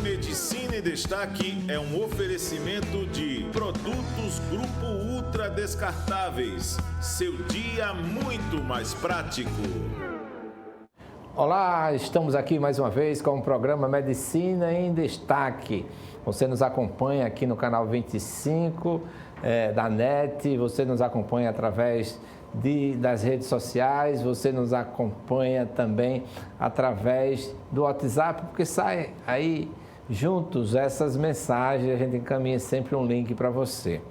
Medicina em Destaque é um oferecimento de Produtos Grupo Ultra Descartáveis. Seu dia muito mais prático. Olá, estamos aqui mais uma vez com o programa Medicina em Destaque. Você nos acompanha aqui no canal 25 da NET, você nos acompanha através das redes sociais, você nos acompanha também através do WhatsApp, porque sai aí juntos essas mensagens, a gente encaminha sempre um link para você.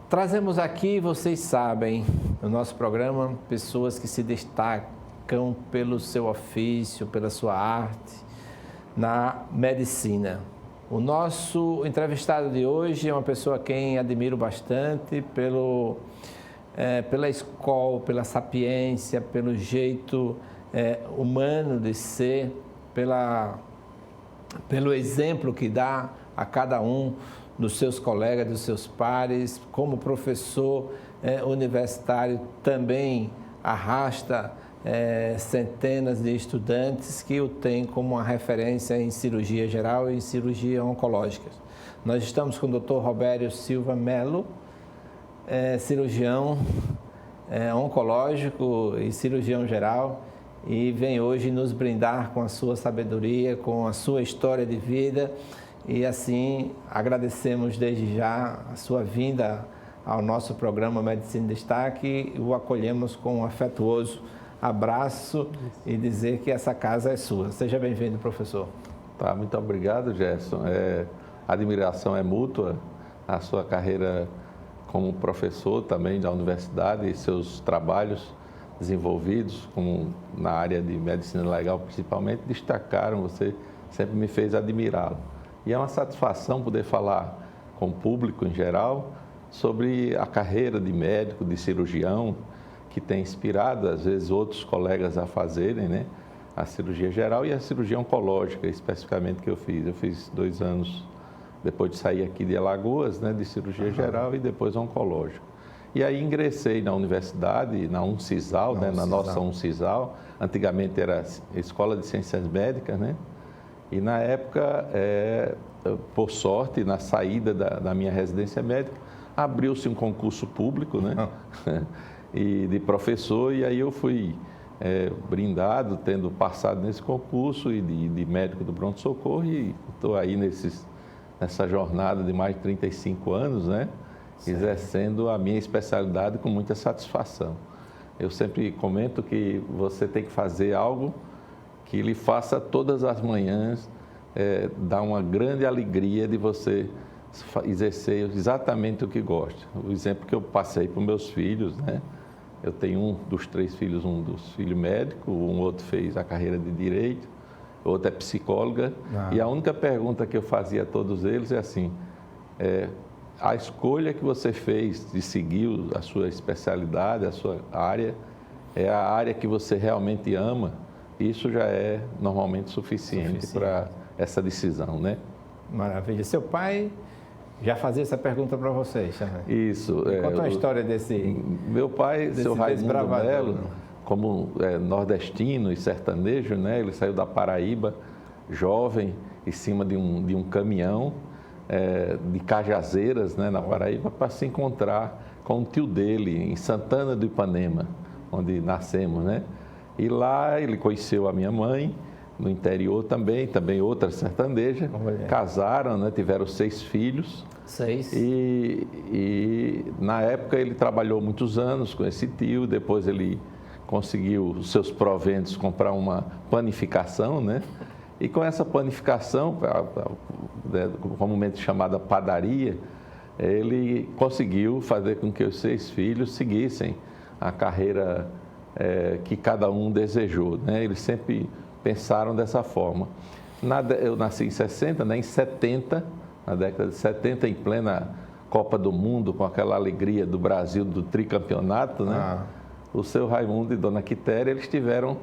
Trazemos aqui, vocês sabem, no nosso programa, pessoas que se destacam pelo seu ofício, pela sua arte na medicina. O nosso entrevistado de hoje é uma pessoa a quem admiro bastante pela escola, pela sapiência, pelo jeito humano de ser, pelo exemplo que dá a cada um dos seus colegas, dos seus pares. Como professor universitário também arrasta centenas de estudantes que o têm como uma referência em cirurgia geral e em cirurgia oncológica. Nós estamos com o Dr. Robério Silva Melo, cirurgião oncológico e cirurgião geral, e vem hoje nos brindar com a sua sabedoria, com a sua história de vida, e assim agradecemos desde já a sua vinda ao nosso programa Medicina em Destaque e o acolhemos com um afetuoso abraço e dizer que essa casa é sua. Seja bem-vindo, professor. Tá, muito obrigado, Gerson. A admiração é mútua, a sua carreira como professor também da universidade e seus trabalhos desenvolvidos como na área de medicina legal principalmente destacaram, você sempre me fez admirá-lo. E é uma satisfação poder falar com o público em geral sobre a carreira de médico, de cirurgião, que tem inspirado às vezes outros colegas a fazerem, né? A cirurgia geral e a cirurgia oncológica, especificamente, que eu fiz. Eu fiz 2 anos depois de sair aqui de Alagoas, né, de cirurgia geral e depois oncológico. E aí ingressei na universidade, na Uncisal, né, na nossa Uncisal. Antigamente era Escola de Ciências Médicas, né? E na época, por sorte, na saída da minha residência médica, abriu-se um concurso público, né? E de professor, e aí eu fui brindado, tendo passado nesse concurso e de médico do pronto-socorro, e estou aí nessa jornada de mais de 35 anos, né? Certo. Exercendo a minha especialidade com muita satisfação. Eu sempre comento que você tem que fazer algo que lhe faça todas as manhãs, dar uma grande alegria de você exercer exatamente o que gosta. O exemplo que eu passei para os meus filhos, né? Eu tenho um dos 3 filhos, um dos filhos médico, um outro fez a carreira de Direito, outra é psicóloga, e a única pergunta que eu fazia a todos eles é assim, a escolha que você fez de seguir a sua especialidade, a sua área, é a área que você realmente ama, isso já é normalmente suficiente para essa decisão, né? Maravilha. Seu pai já fazia essa pergunta para vocês também? Isso. Conta a história desse... Meu pai, seu Raimundo Melo, como nordestino e sertanejo, né? Ele saiu da Paraíba, jovem, em cima de um caminhão de Cajazeiras, né? Na Paraíba, para se encontrar com o tio dele, em Santana do Ipanema, onde nascemos, né? E lá ele conheceu a minha mãe, no interior também outra sertaneja, casaram, né? Tiveram 6 filhos. 6. E na época ele trabalhou muitos anos com esse tio, depois ele conseguiu os seus proventos comprar uma panificação, né? E com essa panificação, comumente chamada padaria, ele conseguiu fazer com que os 6 filhos seguissem a carreira que cada um desejou, né? Eles sempre pensaram dessa forma. Eu nasci em 60, né? Em 70, na década de 70, em plena Copa do Mundo, com aquela alegria do Brasil, do tricampeonato, né? O seu Raimundo e Dona Quitéria, eles tiveram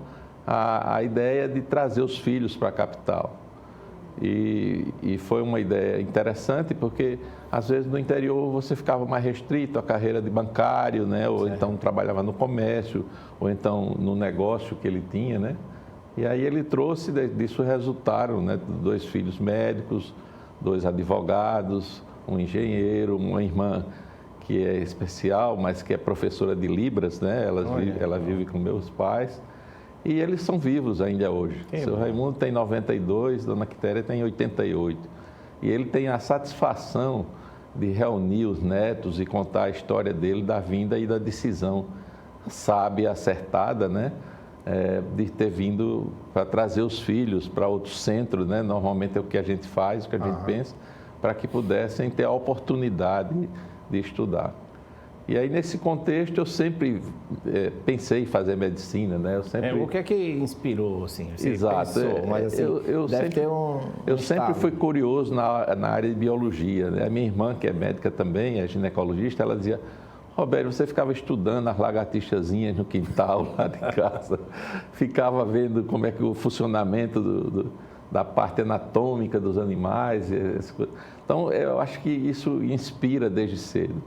a ideia de trazer os filhos para a capital. E foi uma ideia interessante, porque às vezes no interior você ficava mais restrito à carreira de bancário, né? Ou então trabalhava no comércio, ou então no negócio que ele tinha, né? E aí ele trouxe, disso resultaram, né, 2 filhos médicos, 2 advogados, um engenheiro, uma irmã que é especial, mas que é professora de Libras, né? Ela vive com meus pais. E eles são vivos ainda hoje. Seu Raimundo tem 92, Dona Quitéria tem 88. E ele tem a satisfação de reunir os netos e contar a história dele, da vinda e da decisão sábia, acertada, né? De ter vindo para trazer os filhos para outro centro, né? Normalmente é o que a gente faz, o que a gente pensa, para que pudessem ter a oportunidade de estudar. E aí, nesse contexto, eu sempre pensei em fazer medicina, né? Eu sempre... O que é que inspirou, assim? Você Exato. Pensou, mas, assim, eu sempre fui curioso na área de biologia, né? A minha irmã, que é médica também, é ginecologista, ela dizia: Roberto, você ficava estudando as lagartixazinhas no quintal lá de casa, ficava vendo como é que o funcionamento da parte anatômica dos animais. Então, eu acho que isso inspira desde cedo.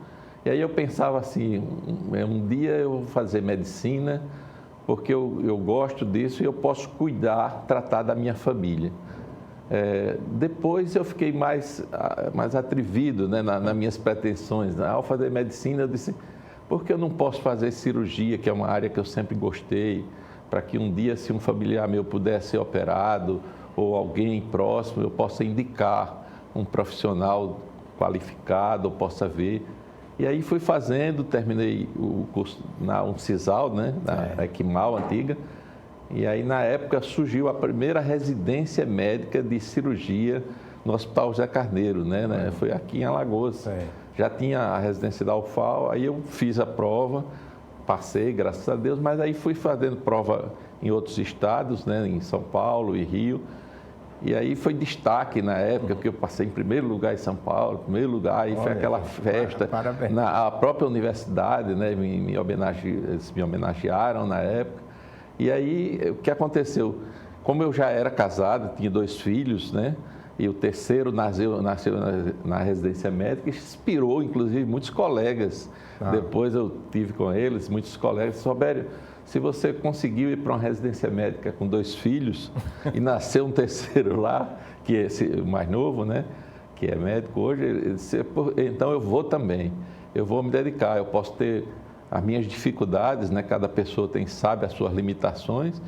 E aí eu pensava assim, um dia eu vou fazer medicina, porque eu gosto disso e eu posso cuidar, tratar da minha família. Depois eu fiquei mais atrevido, né, nas minhas pretensões. Ao fazer medicina, eu disse: por que eu não posso fazer cirurgia, que é uma área que eu sempre gostei, para que um dia, se um familiar meu puder ser operado, ou alguém próximo, eu possa indicar um profissional qualificado, ou possa ver. E aí fui fazendo, terminei o curso na Uncisal, né, na Equimal antiga. E aí, na época, surgiu a primeira residência médica de cirurgia no Hospital José Carneiro, né? Foi aqui em Alagoas. Já tinha a residência da UFAL, aí eu fiz a prova, passei, graças a Deus, mas aí fui fazendo prova em outros estados, né? Em São Paulo e Rio. E aí foi destaque na época, porque eu passei em primeiro lugar em São Paulo, primeiro lugar, e foi aquela festa. Parabéns. A própria universidade, né? Eles me homenagearam na época. E aí, o que aconteceu? Como eu já era casado, tinha 2 filhos, né? E o terceiro nasceu na residência médica, inspirou, inclusive, muitos colegas. Depois eu tive com eles, muitos colegas. Roberto, se você conseguiu ir para uma residência médica com 2 filhos e nasceu um terceiro lá, que é esse mais novo, né? Que é médico hoje, então eu vou também. Eu vou me dedicar, eu posso ter as minhas dificuldades, né? Cada pessoa sabe as suas limitações,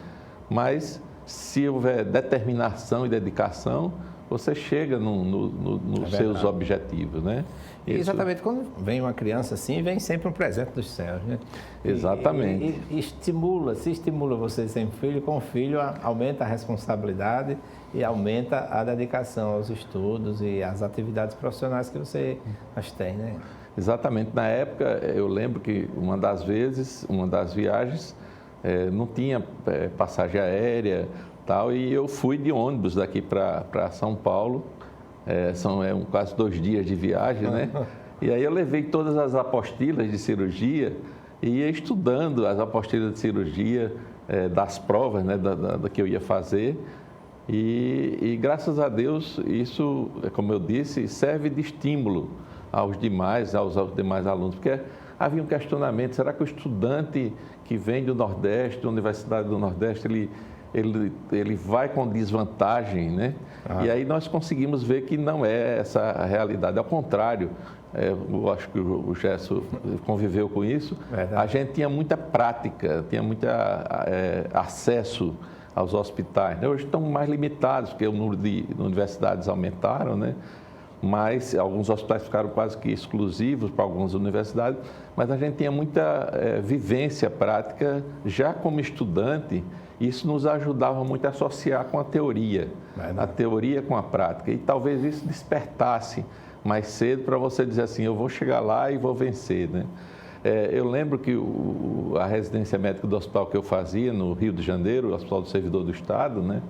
mas se houver determinação e dedicação, você chega nos seus objetivos, né? Exatamente, quando vem uma criança assim, vem sempre um presente dos céus, né? Exatamente. E se estimula você sem filho, com o filho aumenta a responsabilidade e aumenta a dedicação aos estudos e às atividades profissionais que você tem, né? Exatamente. Na época, eu lembro que uma das viagens, não tinha passagem aérea, tal, e eu fui de ônibus daqui para São Paulo. São quase 2 dias de viagem, né? E aí eu levei todas as apostilas de cirurgia e ia estudando as apostilas de cirurgia, das provas, né, da que eu ia fazer. E graças a Deus, isso, como eu disse, serve de estímulo aos demais alunos, porque havia um questionamento: será que o estudante que vem do Nordeste, da Universidade do Nordeste, ele vai com desvantagem, né? E aí nós conseguimos ver que não é essa a realidade, ao contrário. Eu acho que o Gerson conviveu com isso. Verdade. A gente tinha muita prática, tinha muito acesso aos hospitais. Hoje estão mais limitados, porque o número de universidades aumentaram, né? Mas alguns hospitais ficaram quase que exclusivos para algumas universidades, mas a gente tinha muita vivência prática já como estudante. Isso nos ajudava muito a associar com a teoria, a teoria com a prática, e talvez isso despertasse mais cedo para você dizer assim: eu vou chegar lá e vou vencer, né? Eu lembro que a residência médica do hospital que eu fazia no Rio de Janeiro, o Hospital do Servidor do Estado, né?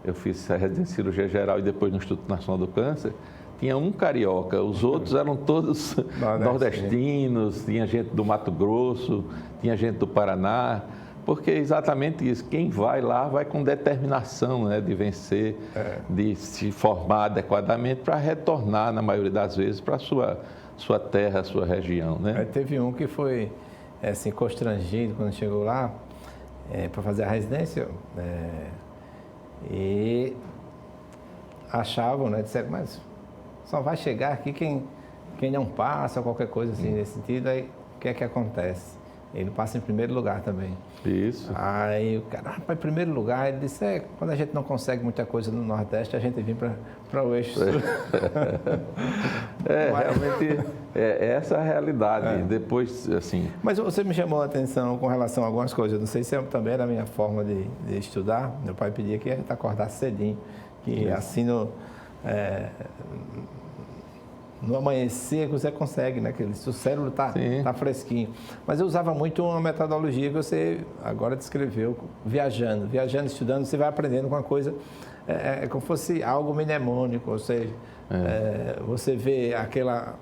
Eu fiz a residência de cirurgia geral e depois no Instituto Nacional do Câncer. Tinha um carioca, os outros eram todos nordestinos, tinha gente do Mato Grosso, tinha gente do Paraná, porque é exatamente isso: quem vai lá vai com determinação, né, de vencer, de se formar adequadamente para retornar, na maioria das vezes, para a sua terra, a sua região, né? Teve um que foi assim, constrangido quando chegou lá para fazer a residência. E achavam, né? Disseram, mas só vai chegar aqui quem não passa, qualquer coisa assim nesse sentido. Aí o que é que acontece? Ele passa em primeiro lugar também. Isso. Aí o cara, rapaz, em primeiro lugar, ele disse, quando a gente não consegue muita coisa no Nordeste, a gente vem para o eixo sul. Realmente, essa é a realidade. Depois, assim... Mas você me chamou a atenção com relação a algumas coisas. Não sei se também era a minha forma de estudar. Meu pai pedia que a gente acordasse cedinho. Que assim no amanhecer que você consegue, né? Que o cérebro tá fresquinho. Mas eu usava muito uma metodologia que você agora descreveu, viajando, estudando, você vai aprendendo com uma coisa, como se fosse algo mnemônico, ou seja, você vê aquela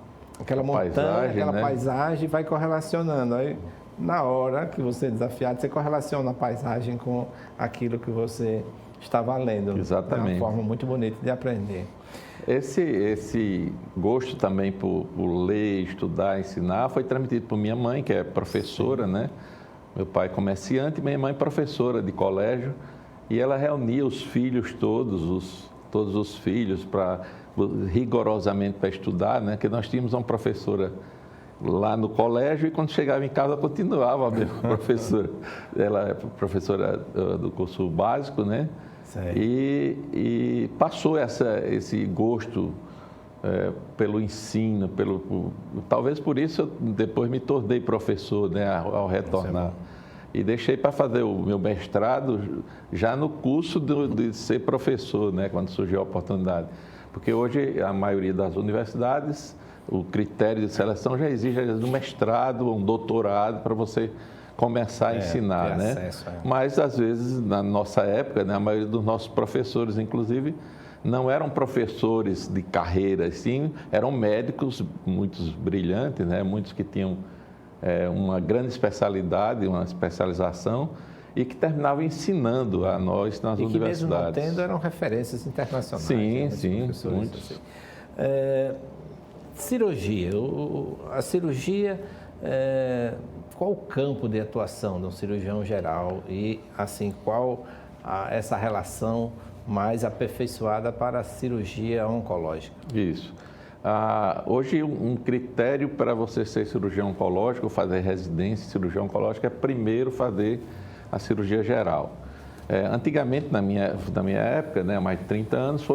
montanha, paisagem, aquela paisagem, vai correlacionando. Aí, na hora que você é desafiado, você correlaciona a paisagem com aquilo que você estava lendo. Exatamente. É uma forma muito bonita de aprender. Esse gosto também por ler, estudar, ensinar, foi transmitido por minha mãe, que é professora, né? Meu pai comerciante, minha mãe professora de colégio, e ela reunia os filhos todos os filhos rigorosamente para estudar, né? Que nós tínhamos uma professora lá no colégio e quando chegava em casa continuava a mesma professora. Ela é professora do curso básico, né? E passou esse gosto pelo ensino, talvez por isso eu depois me tornei professor, né, ao retornar. E deixei para fazer o meu mestrado já no curso de ser professor, né, quando surgiu a oportunidade. Porque hoje a maioria das universidades, o critério de seleção já exige um mestrado, um doutorado para você começar a ensinar, né? Acesso, Mas, às vezes, na nossa época, né, a maioria dos nossos professores, inclusive, não eram professores de carreira, sim, eram médicos, muitos brilhantes, né? Muitos que tinham uma grande especialidade, uma especialização, e que terminavam ensinando a nós nas universidades. E que mesmo não tendo, eram referências internacionais. Sim, sim, muitos. Assim. Cirurgia. A cirurgia... qual o campo de atuação de um cirurgião geral e, assim, qual essa relação mais aperfeiçoada para a cirurgia oncológica? Isso. Hoje, um critério para você ser cirurgião oncológico, fazer residência em cirurgia oncológica, é primeiro fazer a cirurgia geral. Antigamente, na minha época, né, há mais de 30 anos,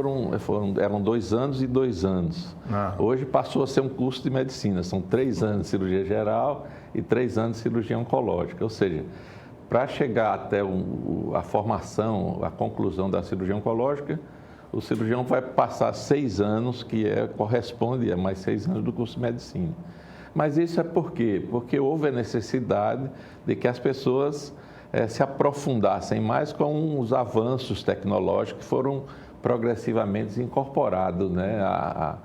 eram 2 anos e 2 anos. Hoje passou a ser um curso de medicina, são 3 anos de cirurgia geral e 3 anos de cirurgia oncológica. Ou seja, para chegar até a formação, a conclusão da cirurgia oncológica, o cirurgião vai passar 6 anos, que corresponde a mais 6 anos do curso de medicina. Mas isso é por quê? Porque houve a necessidade de que as pessoas se aprofundassem mais com os avanços tecnológicos que foram progressivamente incorporados, né, a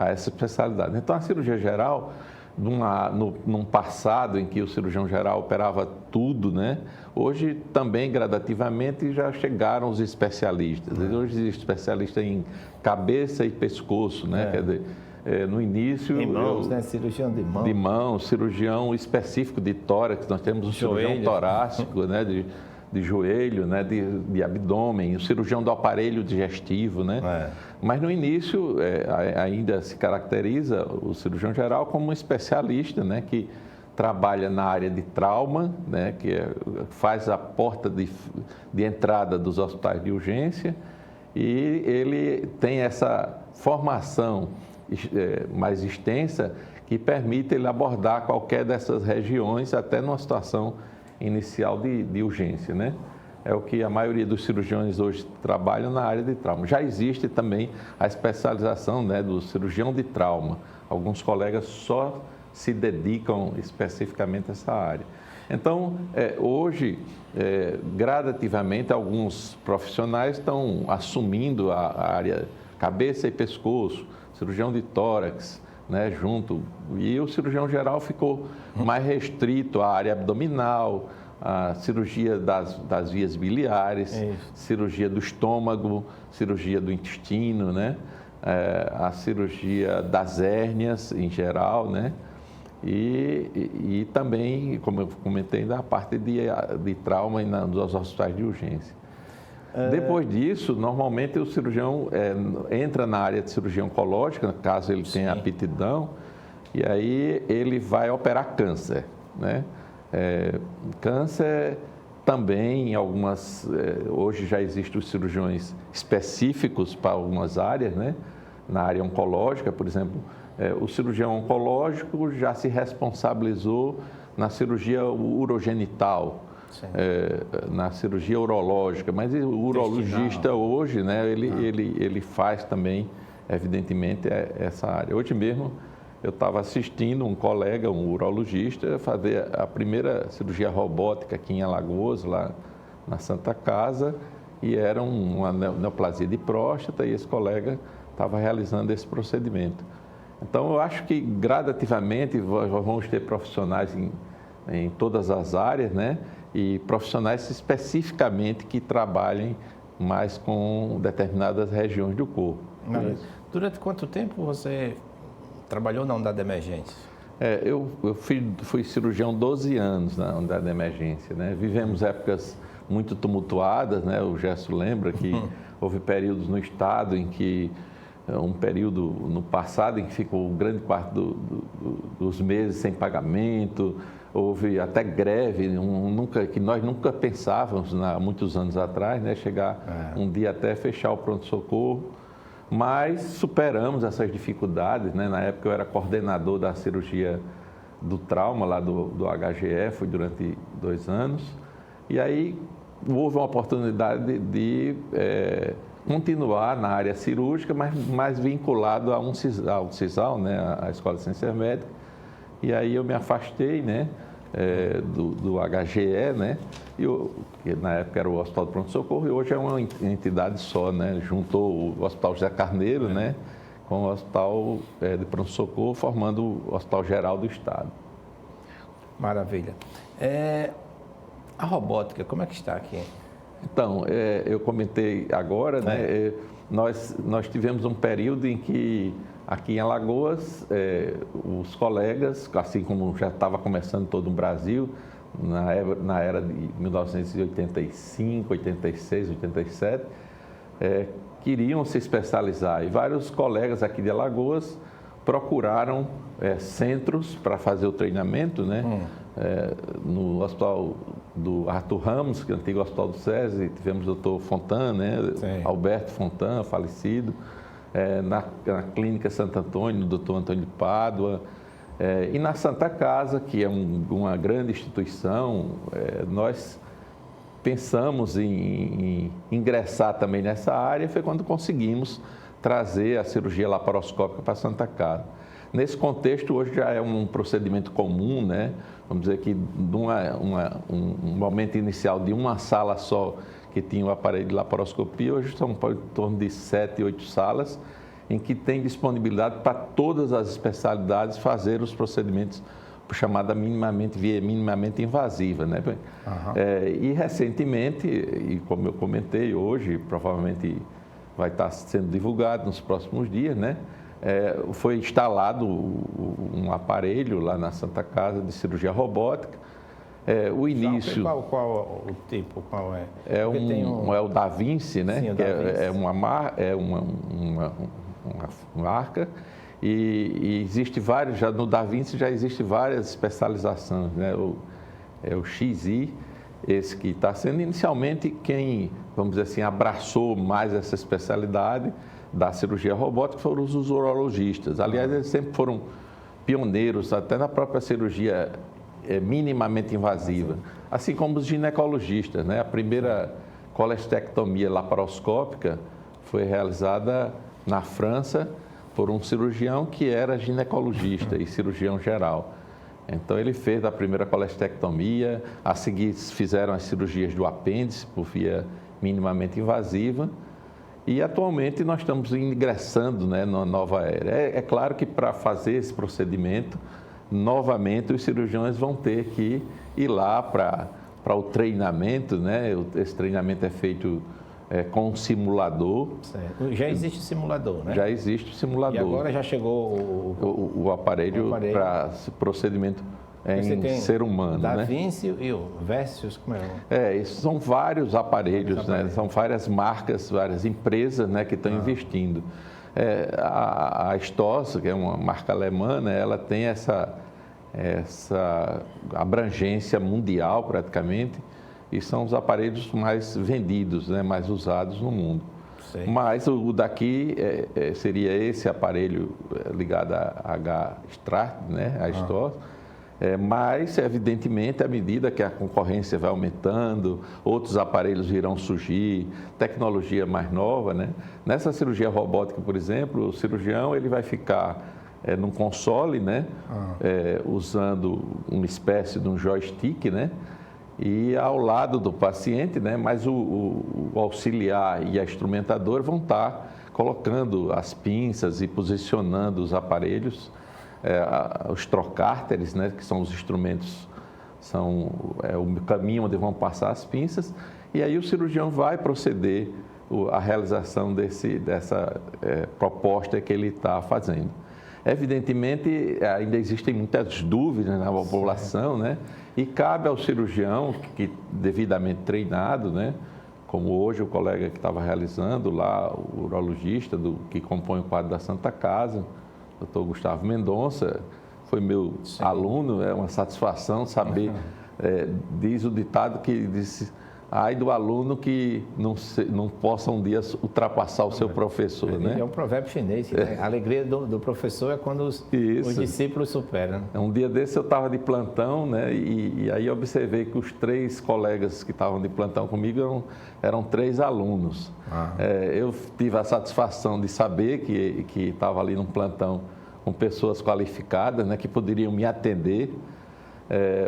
essa especialidade. Então, a cirurgia geral, num passado em que o cirurgião geral operava tudo, né, hoje também gradativamente já chegaram os especialistas. Hoje existe especialista em cabeça e pescoço, né, quer dizer, no início... Em mãos, né? Cirurgião de mão. De mão, cirurgião específico de tórax, nós temos o cirurgião torácico, né? De joelho, né? De abdômen, o cirurgião do aparelho digestivo, né? Mas no início ainda se caracteriza o cirurgião geral como um especialista, né? Que trabalha na área de trauma, né? Que faz a porta de entrada dos hospitais de urgência e ele tem essa formação mais extensa que permite ele abordar qualquer dessas regiões até numa situação inicial de urgência, né? É o que a maioria dos cirurgiões hoje trabalham na área de trauma. Já existe também a especialização, né, do cirurgião de trauma. Alguns colegas só se dedicam especificamente a essa área. Então, hoje, gradativamente, alguns profissionais estão assumindo a área cabeça e pescoço, cirurgião de tórax, né, junto. E o cirurgião geral ficou mais restrito à área abdominal, a cirurgia das vias biliares, cirurgia do estômago, cirurgia do intestino, né, a cirurgia das hérnias em geral, né, e também, como eu comentei, da parte de trauma nos hospitais de urgência. Depois disso, normalmente o cirurgião entra na área de cirurgia oncológica, caso ele tenha aptidão, e aí ele vai operar câncer, né? Câncer também, em algumas, hoje já existem os cirurgiões específicos para algumas áreas, né? Na área oncológica, por exemplo, o cirurgião oncológico já se responsabilizou na cirurgia urogenital, na cirurgia urológica, mas o urologista hoje, né, ele faz também, evidentemente, essa área. Hoje mesmo eu estava assistindo um colega, um urologista, fazer a primeira cirurgia robótica aqui em Alagoas, lá na Santa Casa, e era uma neoplasia de próstata, e esse colega estava realizando esse procedimento. Então, eu acho que gradativamente vamos ter profissionais em todas as áreas, né? E profissionais especificamente que trabalhem mais com determinadas regiões do corpo. Durante quanto tempo você trabalhou na unidade de emergência? Eu fui cirurgião 12 anos na unidade de emergência, né? Vivemos épocas muito tumultuadas, né? O Gerson lembra que houve períodos no estado em que um período no passado em que ficou grande parte dos meses sem pagamento, houve até greve, que nós nunca pensávamos, há muitos anos atrás, né, chegar um dia até fechar o pronto-socorro, mas superamos essas dificuldades, né? Na época eu era coordenador da cirurgia do trauma lá do HGE, fui durante 2 anos, e aí houve uma oportunidade de continuar na área cirúrgica, mas mais vinculado ao CISAL, né, a Escola de Ciência Médica. E aí eu me afastei, né, do HGE, né, que na época era o Hospital do Pronto-Socorro, e hoje é uma entidade só, né, juntou o Hospital José Carneiro, né, com o Hospital de Pronto-Socorro, formando o Hospital Geral do Estado. Maravilha. A robótica, como é que está aqui? Então, eu comentei agora, né, nós tivemos um período em que aqui em Alagoas, os colegas, assim como já estava começando todo o Brasil, na era de 1985, 86, 87, queriam se especializar. E vários colegas aqui de Alagoas procuraram centros para fazer o treinamento, né? No hospital do Arthur Ramos, que é o antigo hospital do SESI, tivemos o Dr. Fontan, né? Alberto Fontan, falecido. Na Clínica Santo Antônio, do Dr. Antônio de Pádua. E na Santa Casa, que é uma grande instituição, nós pensamos em ingressar também nessa área, foi quando conseguimos trazer a cirurgia laparoscópica para a Santa Casa. Nesse contexto, hoje já é um procedimento comum, né? Vamos dizer que um momento inicial de uma sala só que tinha o aparelho de laparoscopia, hoje são em torno de 7, 8 salas, em que tem disponibilidade para todas as especialidades fazer os procedimentos chamada minimamente invasiva, né? E recentemente, e como eu comentei hoje, provavelmente vai estar sendo divulgado nos próximos dias, né? Foi instalado um aparelho lá na Santa Casa de cirurgia robótica. O início... Qual o tipo? Qual é? É o Da Vinci, né? Sim, uma marca. E existe vários, já no Da Vinci já existe várias especializações, né? O XI, esse que está sendo inicialmente quem, vamos dizer assim, abraçou mais essa especialidade da cirurgia robótica foram os urologistas. Aliás, eles sempre foram pioneiros, até na própria cirurgia minimamente invasiva, assim como os ginecologistas, né? A primeira colestectomia laparoscópica foi realizada na França por um cirurgião que era ginecologista e cirurgião geral. Então, ele fez a primeira colestectomia, a seguir fizeram as cirurgias do apêndice por via minimamente invasiva, e atualmente nós estamos ingressando, né, numa nova era. É claro que para fazer esse procedimento, novamente os cirurgiões vão ter que ir lá para o treinamento, né? Esse treinamento é feito com um simulador. Certo. Já existe simulador, né? Já existe o simulador. E agora já chegou o aparelho para esse procedimento em ser humano. Da né? Vinci e o Versus, como é? Esses são vários aparelhos, né? São várias marcas, várias empresas, né, que estão investindo. A Stoss, que é uma marca alemã, né, ela tem essa abrangência mundial praticamente, e são os aparelhos mais vendidos, né, mais usados no mundo. Sei. Mas o daqui seria esse aparelho ligado a H-Strat, né, a Stoss. Mas, evidentemente, à medida que a concorrência vai aumentando, outros aparelhos irão surgir, tecnologia mais nova, né? Nessa cirurgia robótica, por exemplo, o cirurgião ele vai ficar num console, né? Usando uma espécie de um joystick, né? E ao lado do paciente, né? Mas o auxiliar e a instrumentadora vão estar colocando as pinças e posicionando os aparelhos. Os trocárteres, né, que são os instrumentos, são o caminho onde vão passar as pinças, e aí o cirurgião vai proceder à realização dessa proposta que ele está fazendo. Evidentemente, ainda existem muitas dúvidas na população, né, e cabe ao cirurgião, que devidamente treinado, né, como hoje o colega que estava realizando lá, o urologista que compõe o quadro da Santa Casa, Dr. Gustavo Mendonça, foi meu aluno, é uma satisfação saber, diz o ditado que disse, ai do aluno que não possa um dia ultrapassar o seu professor, né? É um provérbio chinês, né? A alegria do professor é quando os discípulos superam. Um dia desse eu estava de plantão, né? E aí observei que os 3 colegas que estavam de plantão comigo eram 3 alunos. Eu tive a satisfação de saber que estava ali num plantão com pessoas qualificadas, né? Que poderiam me atender.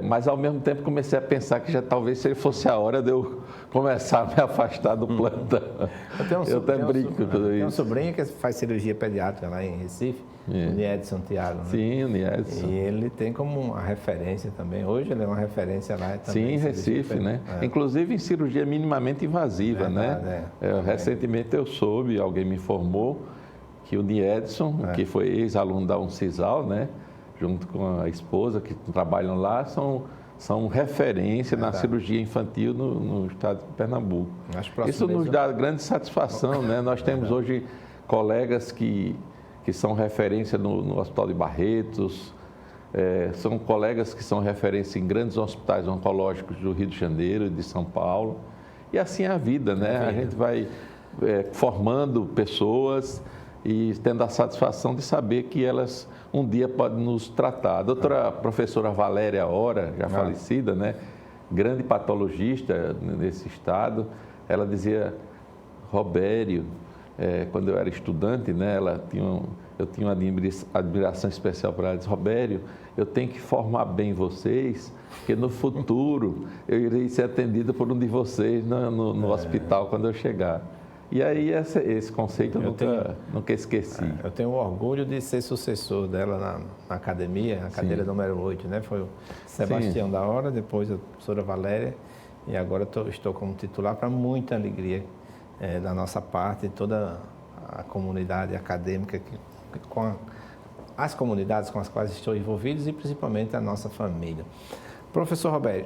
Mas ao mesmo tempo comecei a pensar que já talvez fosse a hora de eu começar a me afastar do plantão. Eu até brinco com tudo isso. Tem um sobrinho que faz cirurgia pediátrica lá em Recife, o Niedson Thiago. Né? Sim, o Niedson. E ele tem como uma referência também. Hoje ele é uma referência lá também. Sim, em Recife, né? Inclusive em cirurgia minimamente invasiva, né? Recentemente eu soube, alguém me informou que o Niedson, que foi ex-aluno da Uncisal, né? Junto com a esposa, que trabalham lá, são referência na cirurgia infantil no estado de Pernambuco. Isso nos dá grande satisfação, né? Nós temos hoje colegas que são referência no Hospital de Barretos, são colegas que são referência em grandes hospitais oncológicos do Rio de Janeiro e de São Paulo. E assim é a vida, né? A gente vai formando pessoas e tendo a satisfação de saber que elas um dia podem nos tratar. A doutora professora Valéria Ora, já falecida, né, grande patologista nesse estado, ela dizia, Robério, quando eu era estudante, né, eu tinha uma admiração especial para ela, ela disse, Robério, eu tenho que formar bem vocês, porque no futuro eu irei ser atendido por um de vocês no hospital quando eu chegar. E aí esse conceito eu nunca esqueci. Eu tenho orgulho de ser sucessor dela na academia, a cadeira número 8, né? Foi o Sebastião da Hora, depois a professora Valéria, e agora estou como titular para muita alegria da nossa parte, toda a comunidade acadêmica, com as comunidades com as quais estou envolvido e principalmente a nossa família. Professor Robério,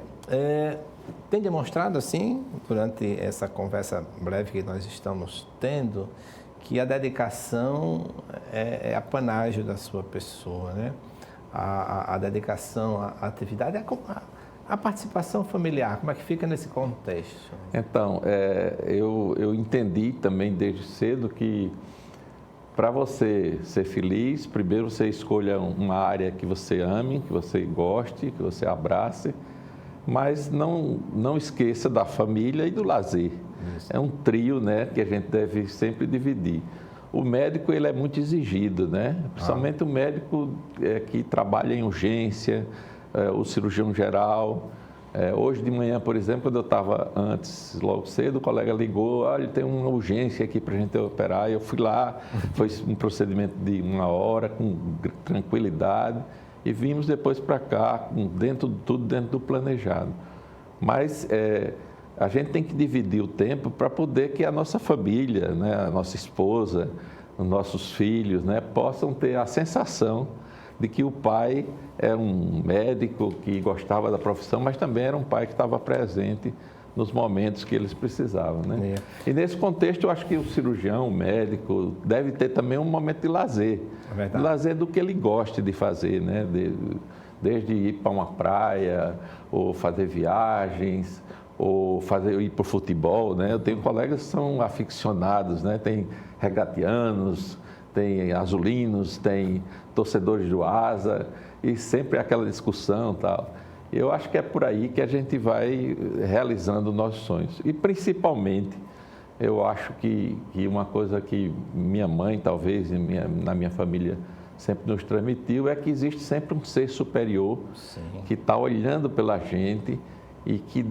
tem demonstrado, assim, durante essa conversa breve que nós estamos tendo, que a dedicação é apanágio da sua pessoa, né? A dedicação à atividade, a participação familiar, como é que fica nesse contexto? Então, eu entendi também desde cedo que para você ser feliz, primeiro você escolha uma área que você ame, que você goste, que você abrace, mas não esqueça da família e do lazer. Isso. É um trio, né, que a gente deve sempre dividir. O médico, ele é muito exigido, né? Principalmente o médico que trabalha em urgência, o cirurgião geral. Hoje de manhã, por exemplo, quando eu estava antes, logo cedo, o colega ligou, olha, tem uma urgência aqui para a gente operar. Eu fui lá, foi um procedimento de 1 hora, com tranquilidade. E vimos depois para cá, tudo dentro do planejado. Mas a gente tem que dividir o tempo para poder que a nossa família, né, a nossa esposa, os nossos filhos, né, possam ter a sensação de que o pai era um médico que gostava da profissão, mas também era um pai que estava presente nos momentos que eles precisavam, né? E nesse contexto, eu acho que o cirurgião, o médico, deve ter também um momento de lazer. É verdade. De lazer do que ele goste de fazer, né? Desde ir para uma praia, ou fazer viagens, ou ir para o futebol, né? Eu tenho colegas que são aficionados, né? Tem regatianos, tem azulinos, tem torcedores do Asa, e sempre aquela discussão e tal. Eu acho que é por aí que a gente vai realizando nossos sonhos. E, principalmente, eu acho que uma coisa que minha mãe, talvez, na minha família, sempre nos transmitiu, é que existe sempre um ser superior que está olhando pela gente e que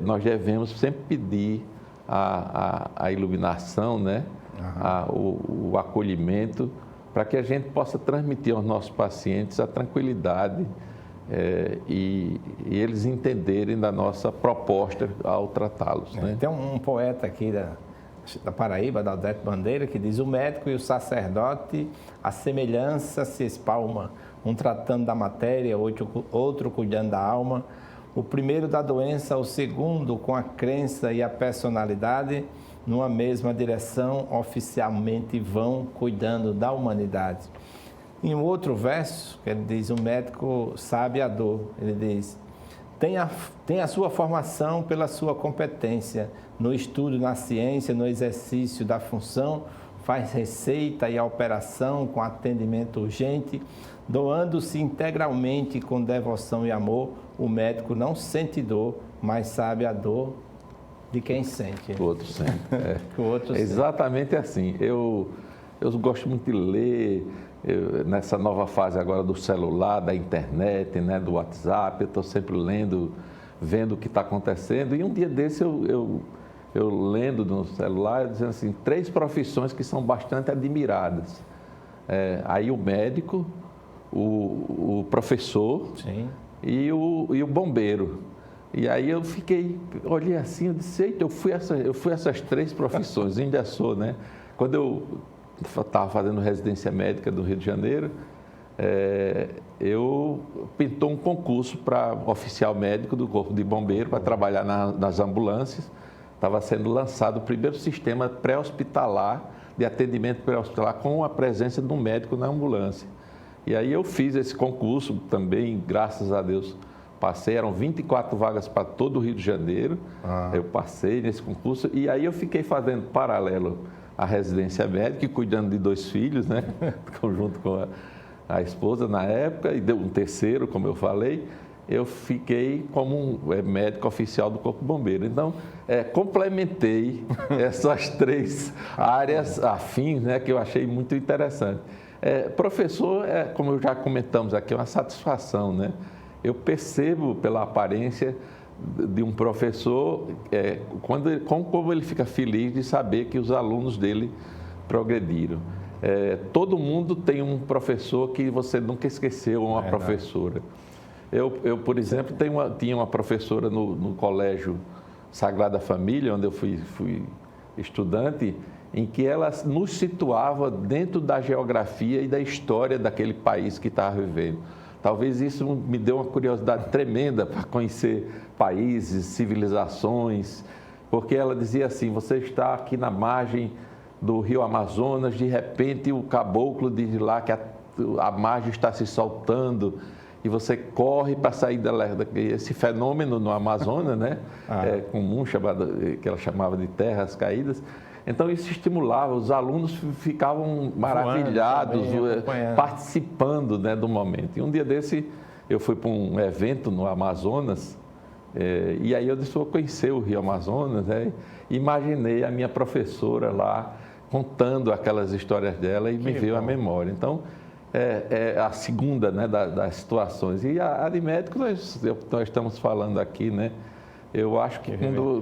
nós devemos sempre pedir a iluminação, né? O acolhimento, para que a gente possa transmitir aos nossos pacientes a tranquilidade e eles entenderem da nossa proposta ao tratá-los. Né? Tem um poeta aqui da Paraíba, da Aldete Bandeira, que diz: o médico e o sacerdote, a semelhança se espalma, um tratando da matéria, outro cuidando da alma, o primeiro da doença, o segundo com a crença e a personalidade, numa mesma direção, oficialmente vão cuidando da humanidade. Em um outro verso, que ele diz: o médico sabe a dor, ele diz: tem a sua formação pela sua competência, no estudo, na ciência, no exercício da função, faz receita e a operação com atendimento urgente, doando-se integralmente com devoção e amor. O médico não sente dor, mas sabe a dor de quem sente. O outro sente. O outro sente. Exatamente assim. Eu gosto muito de ler. Nessa nova fase agora do celular, da internet, né, do WhatsApp, eu estou sempre lendo, vendo o que está acontecendo. E um dia desse eu lendo no celular, dizendo assim, 3 profissões que são bastante admiradas. Aí o médico, o professor e o bombeiro. E aí eu olhei assim, eu disse: eita, eu fui essas 3 profissões, ainda sou, né? Quando eu estava fazendo residência médica do Rio de Janeiro, eu pintou um concurso para oficial médico do Corpo de Bombeiro para trabalhar nas ambulâncias. Estava sendo lançado o primeiro sistema pré-hospitalar, de atendimento pré-hospitalar, com a presença de um médico na ambulância. E aí eu fiz esse concurso também, graças a Deus, passei, eram 24 vagas para todo o Rio de Janeiro. Eu passei nesse concurso e aí eu fiquei fazendo paralelo a residência médica e cuidando de 2 filhos, né? Junto com a esposa na época, e deu um terceiro, como eu falei. Eu fiquei como um médico oficial do Corpo Bombeiro. Então, complementei essas 3 áreas afins, né? Que eu achei muito interessante. Professor, como já comentamos aqui, é uma satisfação, né? Eu percebo pela aparência de um professor, como ele fica feliz de saber que os alunos dele progrediram. Todo mundo tem um professor que você nunca esqueceu, ou uma professora. Eu, por exemplo, tinha uma professora no Colégio Sagrada Família, onde eu fui estudante, em que ela nos situava dentro da geografia e da história daquele país que estava vivendo. Talvez isso me deu uma curiosidade tremenda para conhecer países, civilizações, porque ela dizia assim: você está aqui na margem do rio Amazonas, de repente o caboclo diz lá que a margem está se soltando e você corre para sair esse fenômeno no Amazonas, né? Comum, que ela chamava de terras caídas. Então, isso estimulava, os alunos ficavam maravilhados, participando, né, do momento. E um dia desse, eu fui para um evento no Amazonas, e aí eu disse: vou conhecer o Rio Amazonas, né? Imaginei a minha professora lá, contando aquelas histórias dela, e me veio à memória. Então, a segunda, né, das situações. E a de médico, nós estamos falando aqui, né? Eu acho que,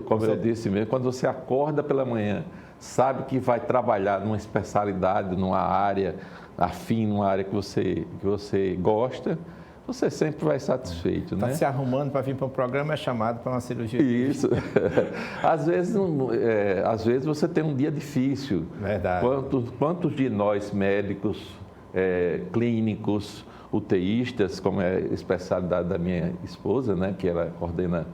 como eu disse mesmo, quando você acorda pela manhã, sabe que vai trabalhar numa especialidade, numa área afim, numa área que você gosta, você sempre vai satisfeito, né? Está se arrumando para vir para um programa, é chamado para uma cirurgia. Isso. Às vezes você tem um dia difícil. Verdade. Quantos de nós médicos clínicos, UTIstas, como é a especialidade da minha esposa, né, que ela coordena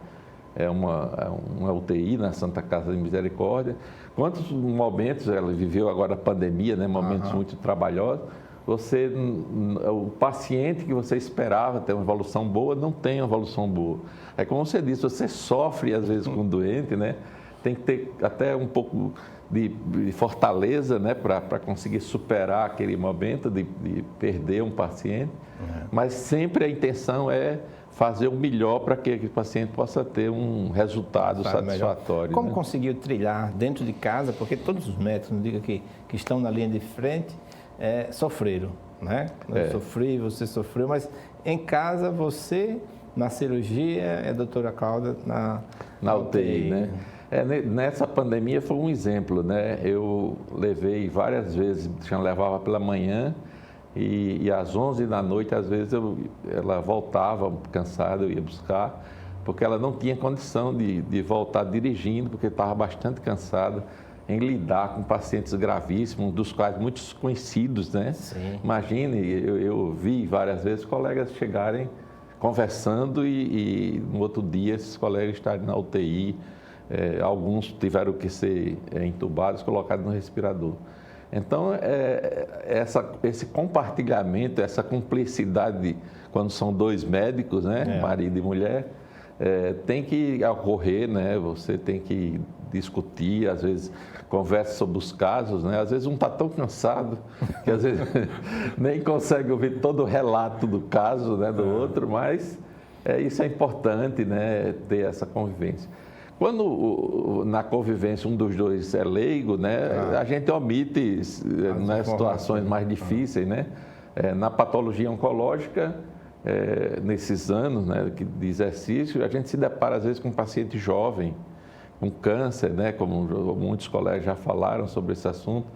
uma UTI na Santa Casa de Misericórdia. Quantos momentos ela viveu agora a pandemia, né, momentos muito trabalhosos. O paciente que você esperava ter uma evolução boa, não tem uma evolução boa. É como você disse, você sofre às vezes com o doente, né? Tem que ter até um pouco de fortaleza, né, para conseguir superar aquele momento de perder um paciente. Mas sempre a intenção é fazer o melhor para que o paciente possa ter um resultado satisfatório. Como né? conseguiu trilhar dentro de casa, porque todos os médicos, não diga que estão na linha de frente, sofreram, né? Eu sofri, você sofreu, mas em casa você, na cirurgia, a doutora Cláudia na UTI, né? Nessa pandemia foi um exemplo, né? Eu levei várias vezes, levava pela manhã e às 11 da noite, às vezes, ela voltava cansada, eu ia buscar, porque ela não tinha condição de voltar dirigindo, porque estava bastante cansada em lidar com pacientes gravíssimos, dos quais muitos conhecidos, né? Sim. Imagine, eu vi várias vezes colegas chegarem conversando e no outro dia esses colegas estarem na UTI, alguns tiveram que ser entubados, colocados no respirador. Então, esse compartilhamento, essa cumplicidade, quando são dois médicos, né, marido e mulher, tem que ocorrer, né? Você tem que discutir, às vezes conversa sobre os casos, né? Às vezes um está tão cansado que às vezes nem consegue ouvir todo o relato do caso, né, do outro, mas isso é importante, né, ter essa convivência. Quando na convivência um dos dois é leigo, né, a gente omite nas situações mais difíceis, né? Na patologia oncológica, nesses anos, né, de exercício, a gente se depara às vezes com um paciente jovem, com câncer, né, como muitos colegas já falaram sobre esse assunto,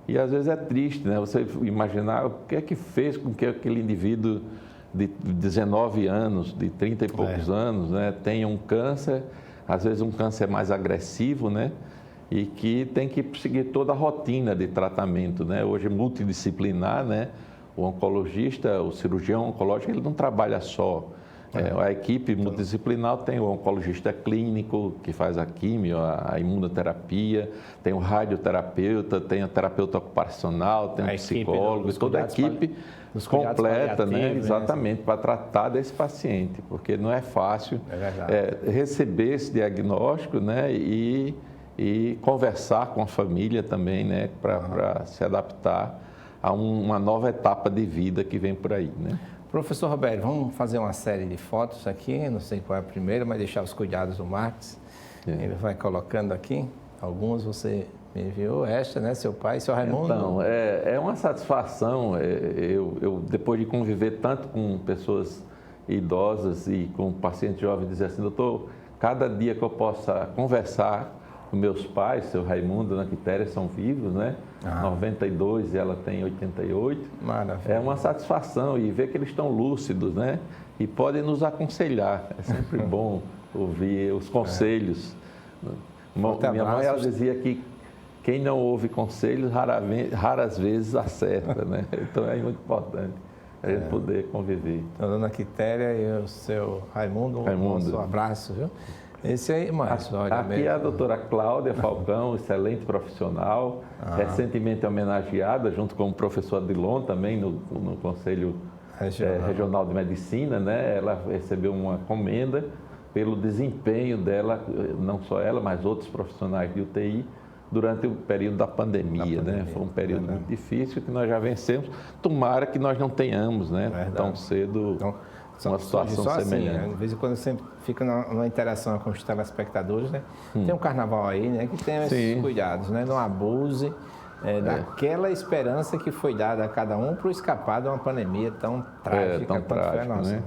e às vezes é triste, né, você imaginar o que é que fez com que aquele indivíduo de 19 anos, de 30 e poucos anos, né, tenha um câncer, às vezes um câncer mais agressivo, né, e que tem que seguir toda a rotina de tratamento, né, hoje multidisciplinar, né, o oncologista, o cirurgião oncológico, ele não trabalha só. A equipe multidisciplinar tem o oncologista clínico, que faz a quimio, a imunoterapia, tem o radioterapeuta, tem o terapeuta ocupacional, tem o psicólogo, toda a equipe completa, né? Exatamente, para tratar desse paciente, porque não é fácil receber esse diagnóstico, né? E conversar com a família também, né? Para se adaptar a uma nova etapa de vida que vem por aí, né? Professor Roberto, vamos fazer uma série de fotos aqui, não sei qual é a primeira, mas deixar os cuidados do Marcos. Ele vai colocando aqui, alguns você me enviou, esta, né, seu pai, seu Raimundo. Então, é uma satisfação, eu depois de conviver tanto com pessoas idosas e com pacientes jovens, dizer assim, doutor, cada dia que eu possa conversar com meus pais, seu Raimundo e Dona Quitéria são vivos, né? 92 e ela tem 88. Maravilha. É uma satisfação e ver que eles estão lúcidos, né? E podem nos aconselhar. É sempre bom ouvir os conselhos. Minha mãe ela dizia que quem não ouve conselhos raras vezes acerta, né? Então é muito importante a gente poder conviver. Então, Dona Quitéria e o seu Raimundo, um abraço, viu? Esse aí, Márcio, olha aqui mesmo. É a doutora Cláudia Falcão, excelente profissional, recentemente homenageada, junto com o professor Adilon, também no Conselho Regional de Medicina, né? Ela recebeu uma comenda pelo desempenho dela, não só ela, mas outros profissionais de UTI, durante o período da pandemia, né? Foi um período muito difícil que nós já vencemos. Tomara que nós não tenhamos, né? Tão cedo... Então, uma situação semelhante. Assim, de vez em quando sempre fica numa interação com os telespectadores, né? Tem um carnaval aí, né? Que tem esses cuidados, né? Não abuse daquela esperança que foi dada a cada um para escapar de uma pandemia tão trágica quanto foi a nossa. Né?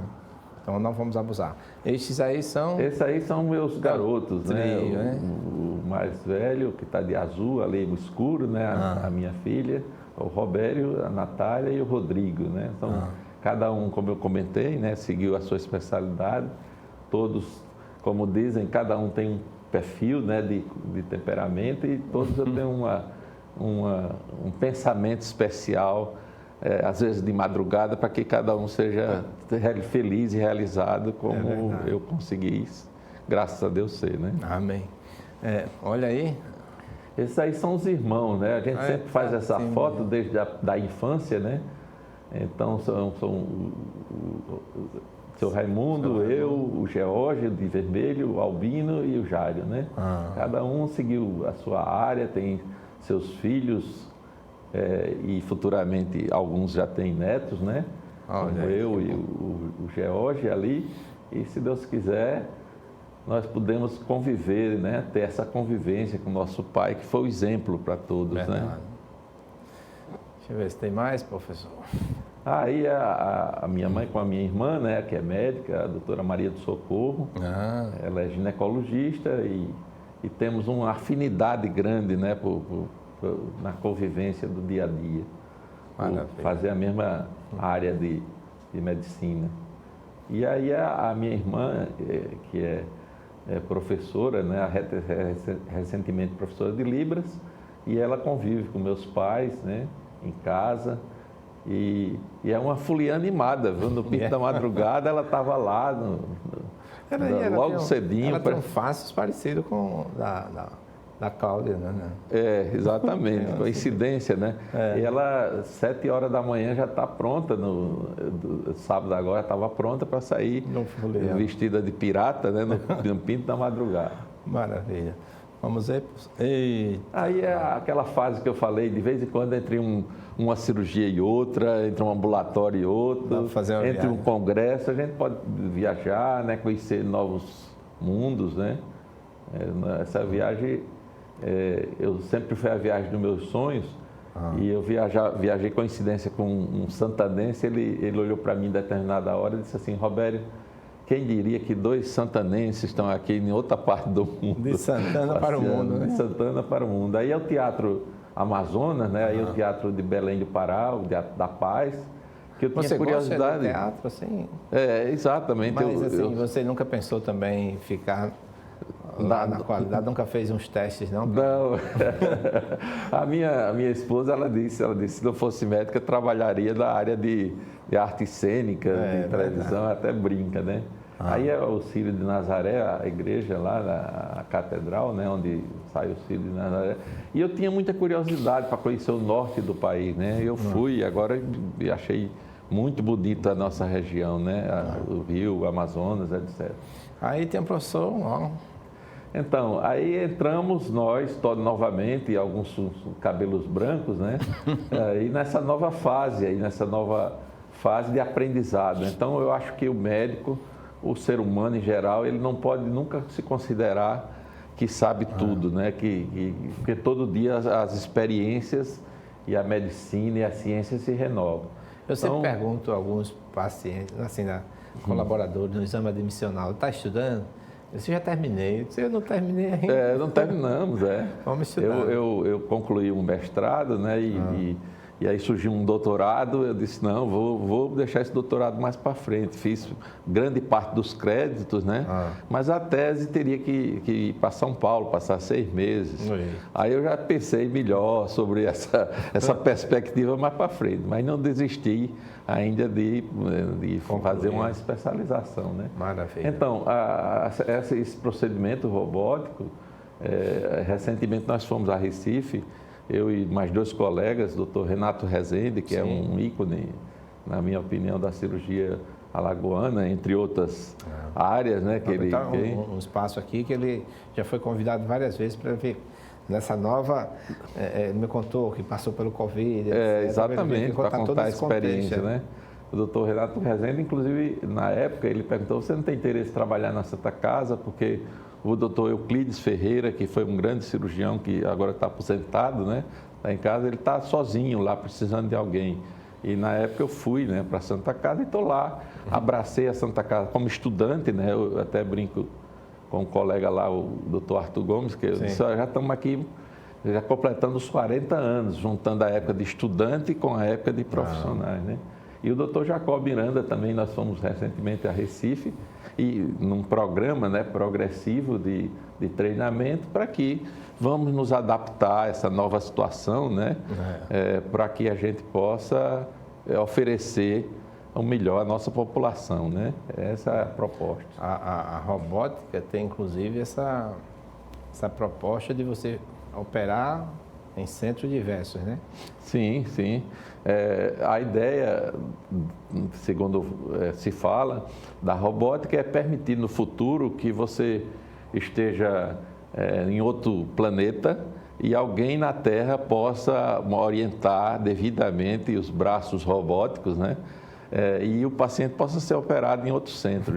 Então não vamos abusar. Esses aí são... Esses aí são meus garotos, trio, né? O mais velho, que está de azul, ali no escuro, né? A minha filha, o Robério, a Natália e o Rodrigo, né? Cada um, como eu comentei, né, seguiu a sua especialidade. Todos, como dizem, cada um tem um perfil, né, de temperamento e todos eu tenho um pensamento especial às vezes de madrugada, para que cada um seja feliz e realizado como eu consegui, graças a Deus, ser, né? Amém. Olha aí. Esses aí são os irmãos, né? A gente sempre faz essa foto desde da infância, né? Então, são o seu Raimundo, eu, o Geórgio de vermelho, o Albino e o Jário, né? Cada um seguiu a sua área, tem seus filhos e futuramente alguns já têm netos, né? Como eu e o Geórgio ali. E se Deus quiser, nós podemos conviver, né? Ter essa convivência com o nosso pai, que foi o exemplo para todos, né? Deixa eu ver se tem mais, professor. Aí a minha mãe com a minha irmã, né, que é médica, a doutora Maria do Socorro, ela é ginecologista e temos uma afinidade grande, né, na convivência do dia a dia, fazer a mesma área de medicina. E aí a minha irmã, que é professora, né, recentemente professora de Libras, e ela convive com meus pais, né, em casa. E é uma folia animada, viu? No pico da madrugada ela estava lá, logo cedinho. Ela tem um fácil parecido com da Cláudia, né? Exatamente, coincidência, né? E ela, 7 horas da manhã, já está pronta, no sábado agora, estava pronta para sair, vestida de pirata, né? No pinto da madrugada. Maravilha. Vamos ver. Aí é aquela fase que eu falei, de vez em quando, entre uma cirurgia e outra, entre um ambulatório e outro, entre um congresso, a gente pode viajar, né, conhecer novos mundos, né? Essa viagem, eu sempre fui a viagem dos meus sonhos, e eu viajei coincidência com um santanense, ele olhou para mim em determinada hora e disse assim: Robério, quem diria que 2 santanenses estão aqui em outra parte do mundo? De Santana para o mundo, né? De Santana para o mundo. Aí é o Teatro Amazonas, né? Aí é o Teatro de Belém do Pará, o Teatro da Paz, que eu tinha curiosidade. Gosta de teatro, assim? Exatamente. Mas você nunca pensou também em ficar lá na qualidade? Nunca fez uns testes, não? Não. A minha esposa, ela disse, se não fosse médica, eu trabalharia na área de arte cênica, de televisão, até brinca, né? Aí é o Círio de Nazaré, a igreja lá, a catedral, né, onde sai o Círio de Nazaré. E eu tinha muita curiosidade para conhecer o norte do país, né? Eu fui, agora achei muito bonita a nossa região, né? O Rio, o Amazonas, etc. Aí tem um professor, Então, aí entramos nós, novamente, alguns cabelos brancos, né? E nessa nova fase, de aprendizado. Então, eu acho que o médico, o ser humano em geral, ele não pode nunca se considerar que sabe tudo, né? Porque todo dia as experiências e a medicina e a ciência se renovam. Eu sempre pergunto a alguns pacientes, assim, colaboradores no exame admissional: está estudando? Eu já terminei. Eu não terminei ainda. Não terminamos, Vamos estudar. Eu concluí um mestrado, né? E aí surgiu um doutorado. Eu disse: não, vou deixar esse doutorado mais para frente. Fiz grande parte dos créditos, né? Mas a tese teria que ir para São Paulo, passar 6 meses. Aí eu já pensei melhor sobre essa perspectiva mais para frente, mas não desisti ainda de fazer uma especialização, né? Maravilha. Então, esse procedimento robótico, recentemente nós fomos a Recife, eu e mais 2 colegas, o Dr. Renato Rezende, que é um ícone, na minha opinião, da cirurgia alagoana, entre outras áreas, né? Que ele tem um espaço aqui que ele já foi convidado várias vezes para ver nessa nova. Ele me contou que passou pelo Covid. Exatamente, para contar a experiência, né? O doutor Renato Rezende, inclusive, na época, ele perguntou: você não tem interesse em trabalhar na Santa Casa? Porque o doutor Euclides Ferreira, que foi um grande cirurgião, que agora está aposentado, né? Está em casa, ele está sozinho lá, precisando de alguém. E na época eu fui, né, para a Santa Casa e estou lá. Abracei a Santa Casa como estudante, né? Eu até brinco com um colega lá, o doutor Arthur Gomes, que eu disse: já estamos aqui, já completando os 40 anos, juntando a época de estudante com a época de profissionais, né? E o doutor Jacob Miranda também, nós fomos recentemente a Recife, e num programa, né, progressivo de treinamento, para que vamos nos adaptar a essa nova situação, né? Para que a gente possa oferecer o melhor à nossa população, né? Essa é a proposta. A robótica tem, inclusive, essa proposta de você operar em centros diversos, né? Sim, sim. A ideia, segundo se fala, da robótica é permitir no futuro que você esteja em outro planeta e alguém na Terra possa orientar devidamente os braços robóticos, né? E o paciente possa ser operado em outro centro.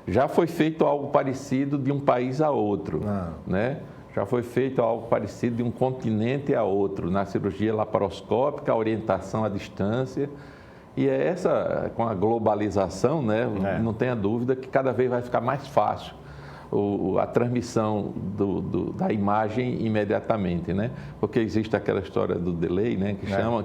Já foi feito algo parecido de um país a outro, né? Já foi feito algo parecido de um continente a outro, na cirurgia laparoscópica, a orientação à distância. E com a globalização, né, não tenha dúvida que cada vez vai ficar mais fácil a transmissão da imagem imediatamente, né? Porque existe aquela história do delay, né,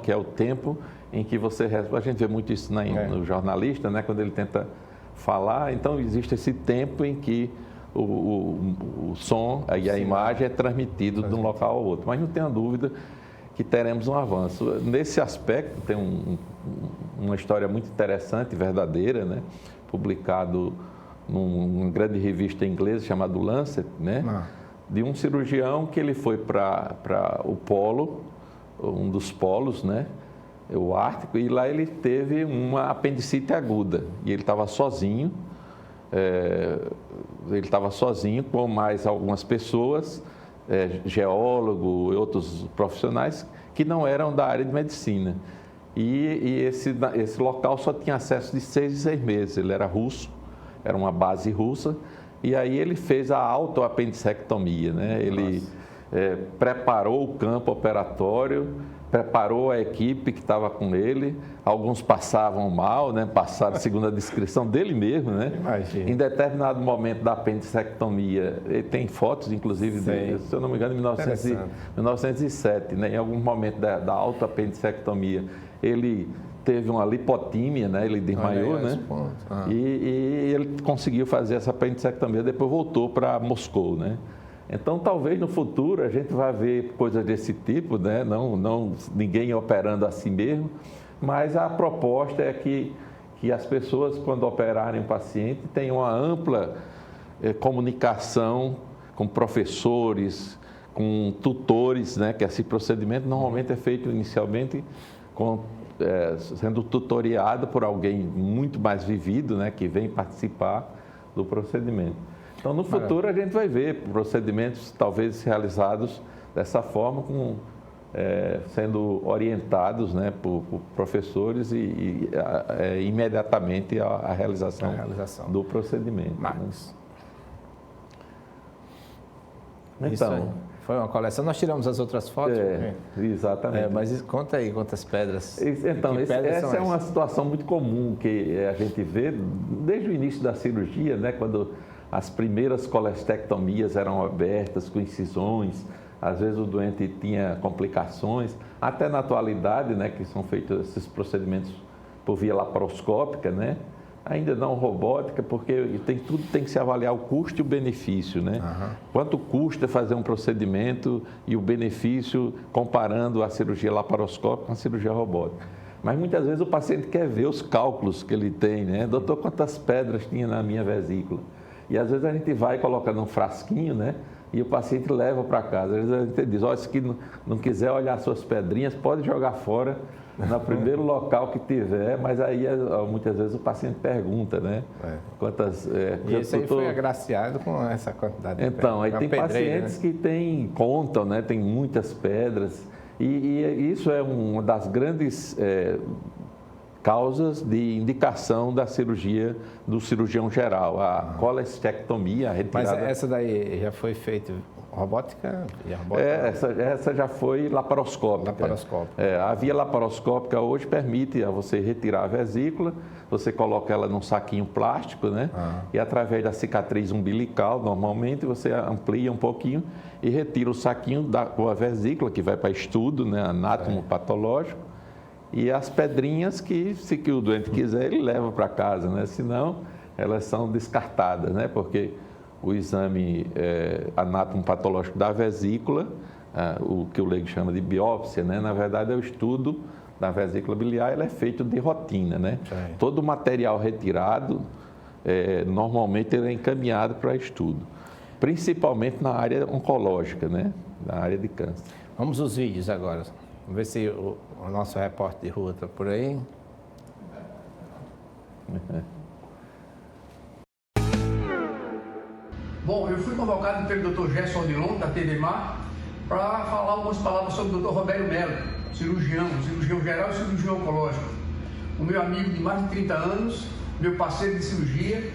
que é o tempo em que você... A gente vê muito isso no jornalista, né, quando ele tenta falar. Então, existe esse tempo em que o som e a imagem é transmitido de um local ao outro. Mas não tenha dúvida que teremos um avanço. Nesse aspecto, tem uma história muito interessante, verdadeira, né? Publicado numa grande revista inglesa chamada Lancet, né? De um cirurgião que ele foi para o polo, um dos polos, né? O Ártico, e lá ele teve uma apendicite aguda. E ele estava sozinho. Ele estava sozinho com mais algumas pessoas, geólogo e outros profissionais que não eram da área de medicina. E esse local só tinha acesso de 6 em 6 meses. Ele era russo, era uma base russa, e aí ele fez a autoapendicectomia, né? Ele preparou o campo operatório, preparou a equipe que estava com ele. Alguns passavam mal, né? Passaram, segundo a descrição dele mesmo, né? Imagina. Em determinado momento da apendicectomia, ele tem fotos, inclusive, se eu não me engano, em 1907, né? Em algum momento da autoapendicectomia, ele teve uma lipotímia, né? Ele desmaiou, né? E ele conseguiu fazer essa apendicectomia, depois voltou para Moscou, né? Então, talvez no futuro a gente vá ver coisas desse tipo, né? Não ninguém operando a si mesmo, mas a proposta é que as pessoas, quando operarem o paciente, tenham uma ampla comunicação com professores, com tutores, né? Que esse procedimento normalmente é feito inicialmente sendo tutoriado por alguém muito mais vivido, né? Que vem participar do procedimento. Então, no futuro, a gente vai ver procedimentos talvez realizados dessa forma, sendo orientados, né, por professores e imediatamente a realização do procedimento. Marcos. Né? Então, foi uma coleção. Nós tiramos as outras fotos. Exatamente. Mas conta aí quantas pedras. Então, essa é uma situação muito comum que a gente vê desde o início da cirurgia, né, quando as primeiras colestectomias eram abertas com incisões, às vezes o doente tinha complicações, até na atualidade, né, que são feitos esses procedimentos por via laparoscópica, né, ainda não robótica, porque tudo tem que se avaliar o custo e o benefício, né? Quanto custa fazer um procedimento e o benefício comparando a cirurgia laparoscópica com a cirurgia robótica. Mas muitas vezes o paciente quer ver os cálculos que ele tem, né? Doutor, quantas pedras tinha na minha vesícula? E às vezes a gente vai colocando um frasquinho, né? E o paciente leva para casa. Às vezes a gente diz, se não quiser olhar suas pedrinhas, pode jogar fora no primeiro local que tiver, mas aí muitas vezes o paciente pergunta, né? Quantas... E esse aí foi agraciado com essa quantidade de pedras. Então, aí tem pacientes, né, que contam, né? Tem muitas pedras. E isso é uma das grandes causas de indicação da cirurgia do cirurgião geral, a colestectomia, a retirada... Mas essa daí já foi feita robótica? Essa já foi laparoscópica. A via laparoscópica hoje permite a você retirar a vesícula, você coloca ela num saquinho plástico, né? E através da cicatriz umbilical, normalmente, você amplia um pouquinho e retira o saquinho com a vesícula, que vai para estudo, né? Anátomo patológico. E as pedrinhas que, se o doente quiser, ele leva para casa, né? Senão, elas são descartadas, né? Porque o exame anátomo-patológico da vesícula, o que o leigo chama de biópsia, né? Na verdade, é o estudo da vesícula biliar, ela é feita de rotina, né? Sim. Todo o material retirado, normalmente ele é encaminhado para estudo, principalmente na área oncológica, né? Na área de câncer. Vamos aos vídeos agora. Vamos ver se o nosso repórter de rua está por aí. Bom, eu fui convocado pelo Dr. Gerson Odilon, da TV Mar, para falar algumas palavras sobre o Dr. Robério Melo, cirurgião geral e cirurgião oncológico. O meu amigo de mais de 30 anos, meu parceiro de cirurgia.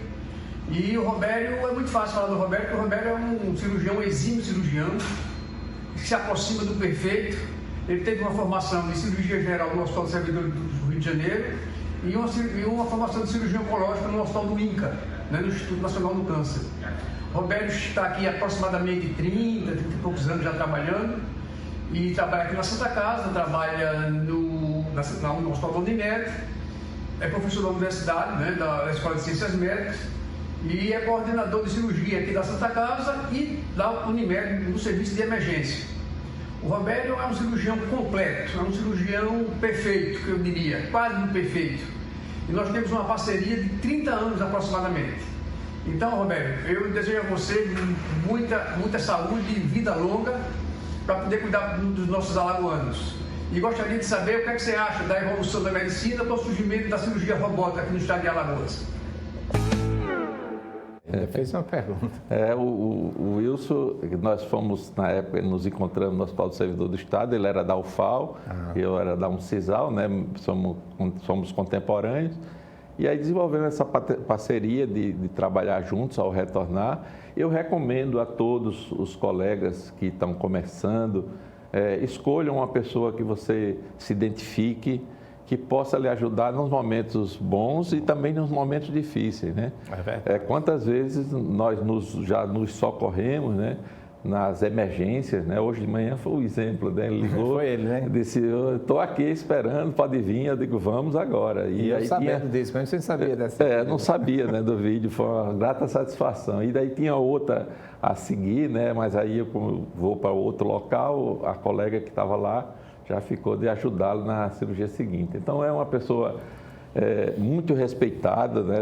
E o Robério, é muito fácil falar do Robério, porque o Robério é um cirurgião, exímio cirurgião, que se aproxima do perfeito. Ele teve uma formação de cirurgia geral no Hospital do Servidor do Rio de Janeiro e uma formação de cirurgia oncológica no Hospital do INCA, né, no Instituto Nacional do Câncer. O Robério está aqui há aproximadamente 30 e poucos anos já trabalhando e trabalha aqui na Santa Casa, trabalha no Hospital do Unimed, é professor da universidade, né, da Escola de Ciências Médicas e é coordenador de cirurgia aqui da Santa Casa e da Unimed no serviço de emergência. O Robério é um cirurgião completo, é um cirurgião perfeito, que eu diria, quase perfeito. E nós temos uma parceria de 30 anos aproximadamente. Então, Robério, eu desejo a você muita saúde e vida longa para poder cuidar dos nossos alagoanos. E gostaria de saber o que é que você acha da evolução da medicina para o surgimento da cirurgia robótica aqui no estado de Alagoas. Fez uma pergunta. O Wilson, nós fomos, na época, nos encontramos no Hospital do Servidor do Estado, ele era da UFAL, eu era da Uncisal, né? Somos contemporâneos. E aí desenvolvemos essa parceria de trabalhar juntos ao retornar. Eu recomendo a todos os colegas que estão começando, escolham uma pessoa que você se identifique, que possa lhe ajudar nos momentos bons e também nos momentos difíceis, né? Quantas vezes nós já nos socorremos, né? Nas emergências, né? Hoje de manhã foi o exemplo, né? Ele ligou, foi ele, né? Disse, eu estou aqui esperando, pode vir, eu digo, vamos agora. E eu sabendo disso, mas você não sabia dessa. Não sabia, né, do vídeo, foi uma grata satisfação. E daí tinha outra a seguir, né? Mas aí eu vou para outro local, a colega que estava lá já ficou de ajudá-lo na cirurgia seguinte. Então é uma pessoa muito respeitada, né?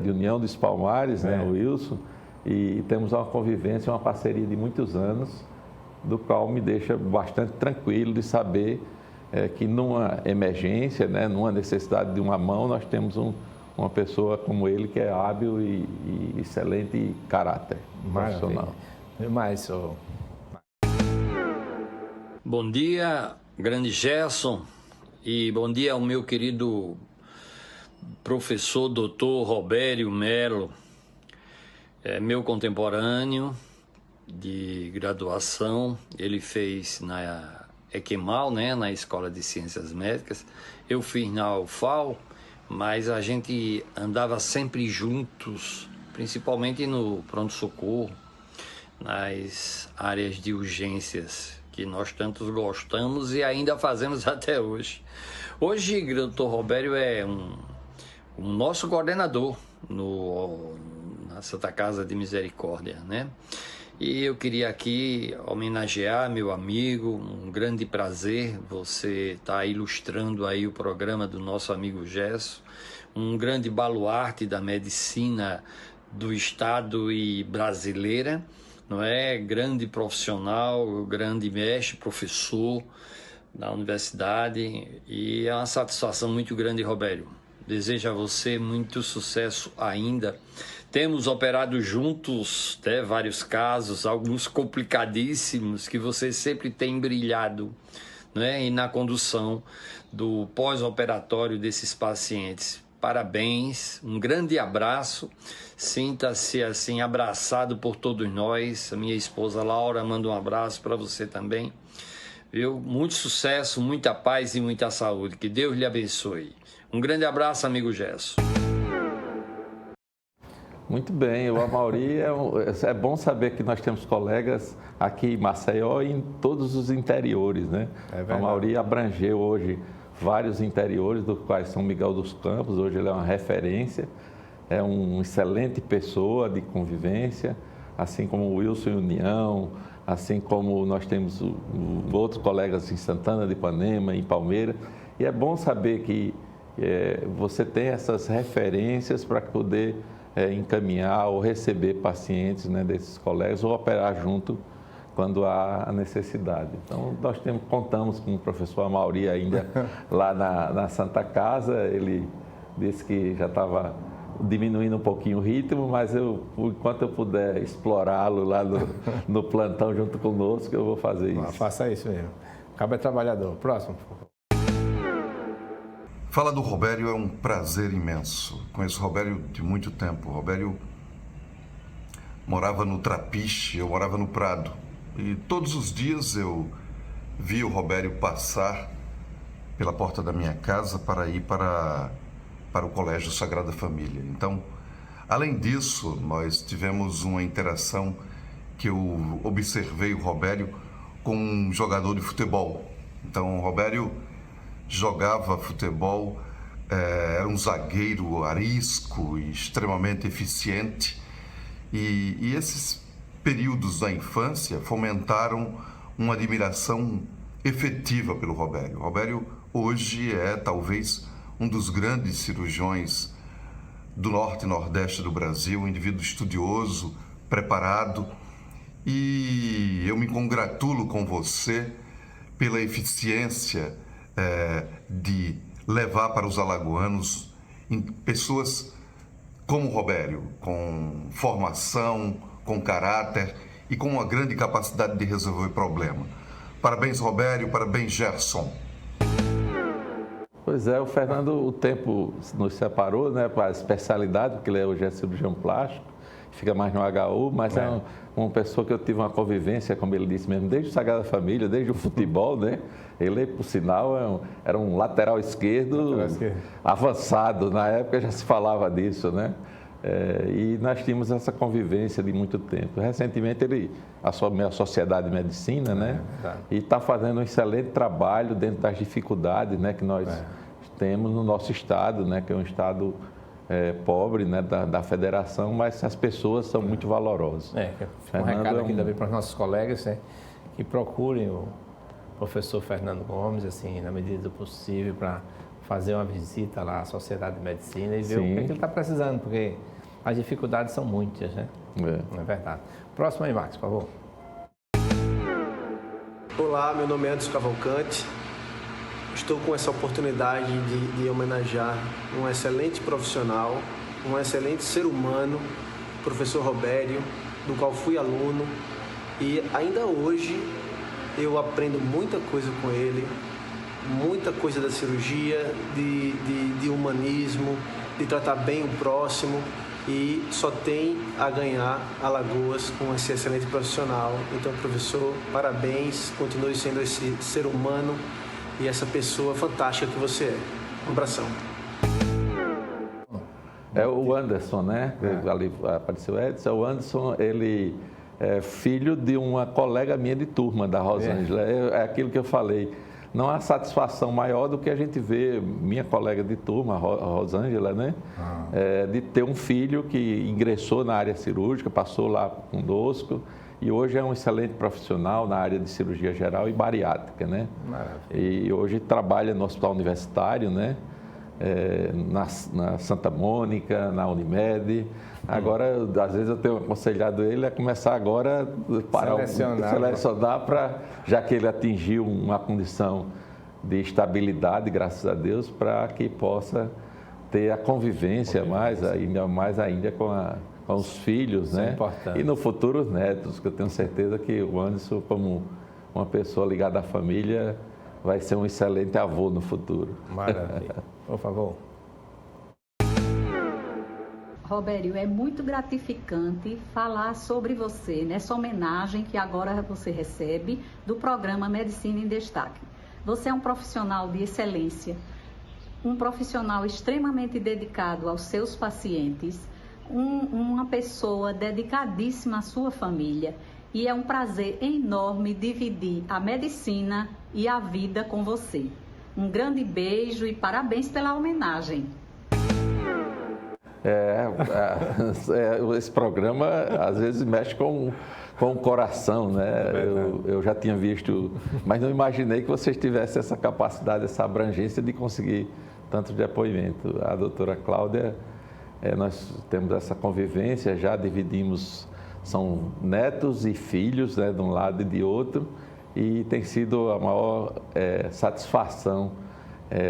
De União dos Palmares, né? O Wilson. E temos uma convivência, uma parceria de muitos anos, do qual me deixa bastante tranquilo de saber que numa emergência, né, numa necessidade de uma mão, nós temos uma pessoa como ele que é hábil e excelente caráter profissional. Mais, Bom dia, grande Gerson, e bom dia ao meu querido professor doutor Robério Melo. Meu contemporâneo de graduação, ele fez na EQMAL, né, na Escola de Ciências Médicas, eu fiz na UFAL, mas a gente andava sempre juntos, principalmente no pronto-socorro, nas áreas de urgências, que nós tantos gostamos e ainda fazemos até hoje. Hoje, o Dr. Robério é o nosso coordenador na Santa Casa de Misericórdia, né? E eu queria aqui homenagear meu amigo, um grande prazer você estar ilustrando aí o programa do nosso amigo Gerson, um grande baluarte da medicina do estado e brasileira, não é? Grande profissional, grande mestre, professor da universidade, e é uma satisfação muito grande, Robério. Desejo a você muito sucesso ainda. Temos operado juntos, né, vários casos, alguns complicadíssimos, que você sempre tem brilhado, né, e na condução do pós-operatório desses pacientes. Parabéns, um grande abraço, sinta-se assim abraçado por todos nós. A minha esposa Laura manda um abraço para você também. Viu? Muito sucesso, muita paz e muita saúde. Que Deus lhe abençoe. Um grande abraço, amigo Gerson. Muito bem, o Amauri, é bom saber que nós temos colegas aqui em Maceió e em todos os interiores, né? O Amauri abrangeu hoje vários interiores, dos quais São Miguel dos Campos, hoje ele é uma referência, é uma excelente pessoa de convivência, assim como o Wilson em União, assim como nós temos outros colegas em Santana de Ipanema, em Palmeira. E é bom saber que você tem essas referências para poder encaminhar ou receber pacientes, né, desses colegas ou operar junto quando há a necessidade. Então, nós contamos com o professor Amaury ainda lá na Santa Casa. Ele disse que já estava diminuindo um pouquinho o ritmo, mas enquanto eu puder explorá-lo lá no plantão junto conosco, eu vou fazer isso. Faça isso mesmo. Cabo é trabalhador. Próximo, por favor. Fala do Robério é um prazer imenso. Conheço o Robério de muito tempo. O Robério morava no Trapiche, eu morava no Prado. E todos os dias eu via o Robério passar pela porta da minha casa para ir para o Colégio Sagrada Família. Então, além disso, nós tivemos uma interação que eu observei o Robério com um jogador de futebol. Então, o Robério jogava futebol, era um zagueiro arisco e extremamente eficiente. E esses períodos da infância fomentaram uma admiração efetiva pelo Robério. O Robério hoje é talvez um dos grandes cirurgiões do norte e nordeste do Brasil, um indivíduo estudioso, preparado. E eu me congratulo com você pela eficiência de levar para os alagoanos pessoas como o Robério, com formação, com caráter e com uma grande capacidade de resolver problema. Parabéns, Robério, parabéns, Gerson. Pois é, o Fernando, o tempo nos separou, né, para a especialidade, porque ele hoje é cirurgião plástico, fica mais no HU, mas é uma pessoa que eu tive uma convivência, como ele disse mesmo, desde o Sagrada Família, desde o futebol, né? Ele, por sinal, era um lateral esquerdo avançado, na época já se falava disso, né? E nós tínhamos essa convivência de muito tempo. Recentemente ele assumiu a Sociedade de Medicina, né? E está fazendo um excelente trabalho dentro das dificuldades, né, que nós temos no nosso estado, né, que é um estado pobre, né, da federação, mas as pessoas são muito valorosas. Um recado aqui também para os nossos colegas, que procurem o professor Fernando Gomes, assim, na medida do possível, para fazer uma visita lá à Sociedade de Medicina e ver o que ele está precisando, porque as dificuldades são muitas, né? Não é verdade. Próximo aí, Marcos, por favor. Olá, meu nome é Anderson Cavalcante. Estou com essa oportunidade de homenagear um excelente profissional, um excelente ser humano, o professor Robério, do qual fui aluno, e ainda hoje eu aprendo muita coisa com ele, muita coisa da cirurgia, de humanismo, de tratar bem o próximo, e só tem a ganhar Alagoas com esse excelente profissional. Então, professor, parabéns, continue sendo esse ser humano e essa pessoa fantástica que você é. Um abração. É o Anderson, né? Ali apareceu o Edson. O Anderson, ele é filho de uma colega minha de turma, da Rosângela. É aquilo que eu falei. Não há satisfação maior do que a gente ver minha colega de turma, a Rosângela, né? De ter um filho que ingressou na área cirúrgica, passou lá conosco e hoje é um excelente profissional na área de cirurgia geral e bariátrica, né? Maravilha. E hoje trabalha no Hospital Universitário, né? Na Santa Mônica, na Unimed. Agora, às vezes eu tenho aconselhado ele a começar agora a selecionar para, já que ele atingiu uma condição de estabilidade, graças a Deus, para que possa ter a convivência mais ainda com os filhos, né? E no futuro os netos, que eu tenho certeza que o Anderson, como uma pessoa ligada à família, vai ser um excelente avô no futuro. Maravilha. Por favor. Robério, é muito gratificante falar sobre você, nessa homenagem que agora você recebe do programa Medicina em Destaque. Você é um profissional de excelência, um profissional extremamente dedicado aos seus pacientes, uma pessoa dedicadíssima à sua família, e é um prazer enorme dividir a medicina e a vida com você. Um grande beijo e parabéns pela homenagem. Esse programa às vezes mexe com o coração, né? Eu já tinha visto, mas não imaginei que vocês tivessem essa capacidade, essa abrangência de conseguir tanto depoimento. A doutora Cláudia, nós temos essa convivência, já dividimos, são netos e filhos, né, de um lado e de outro, e tem sido a maior satisfação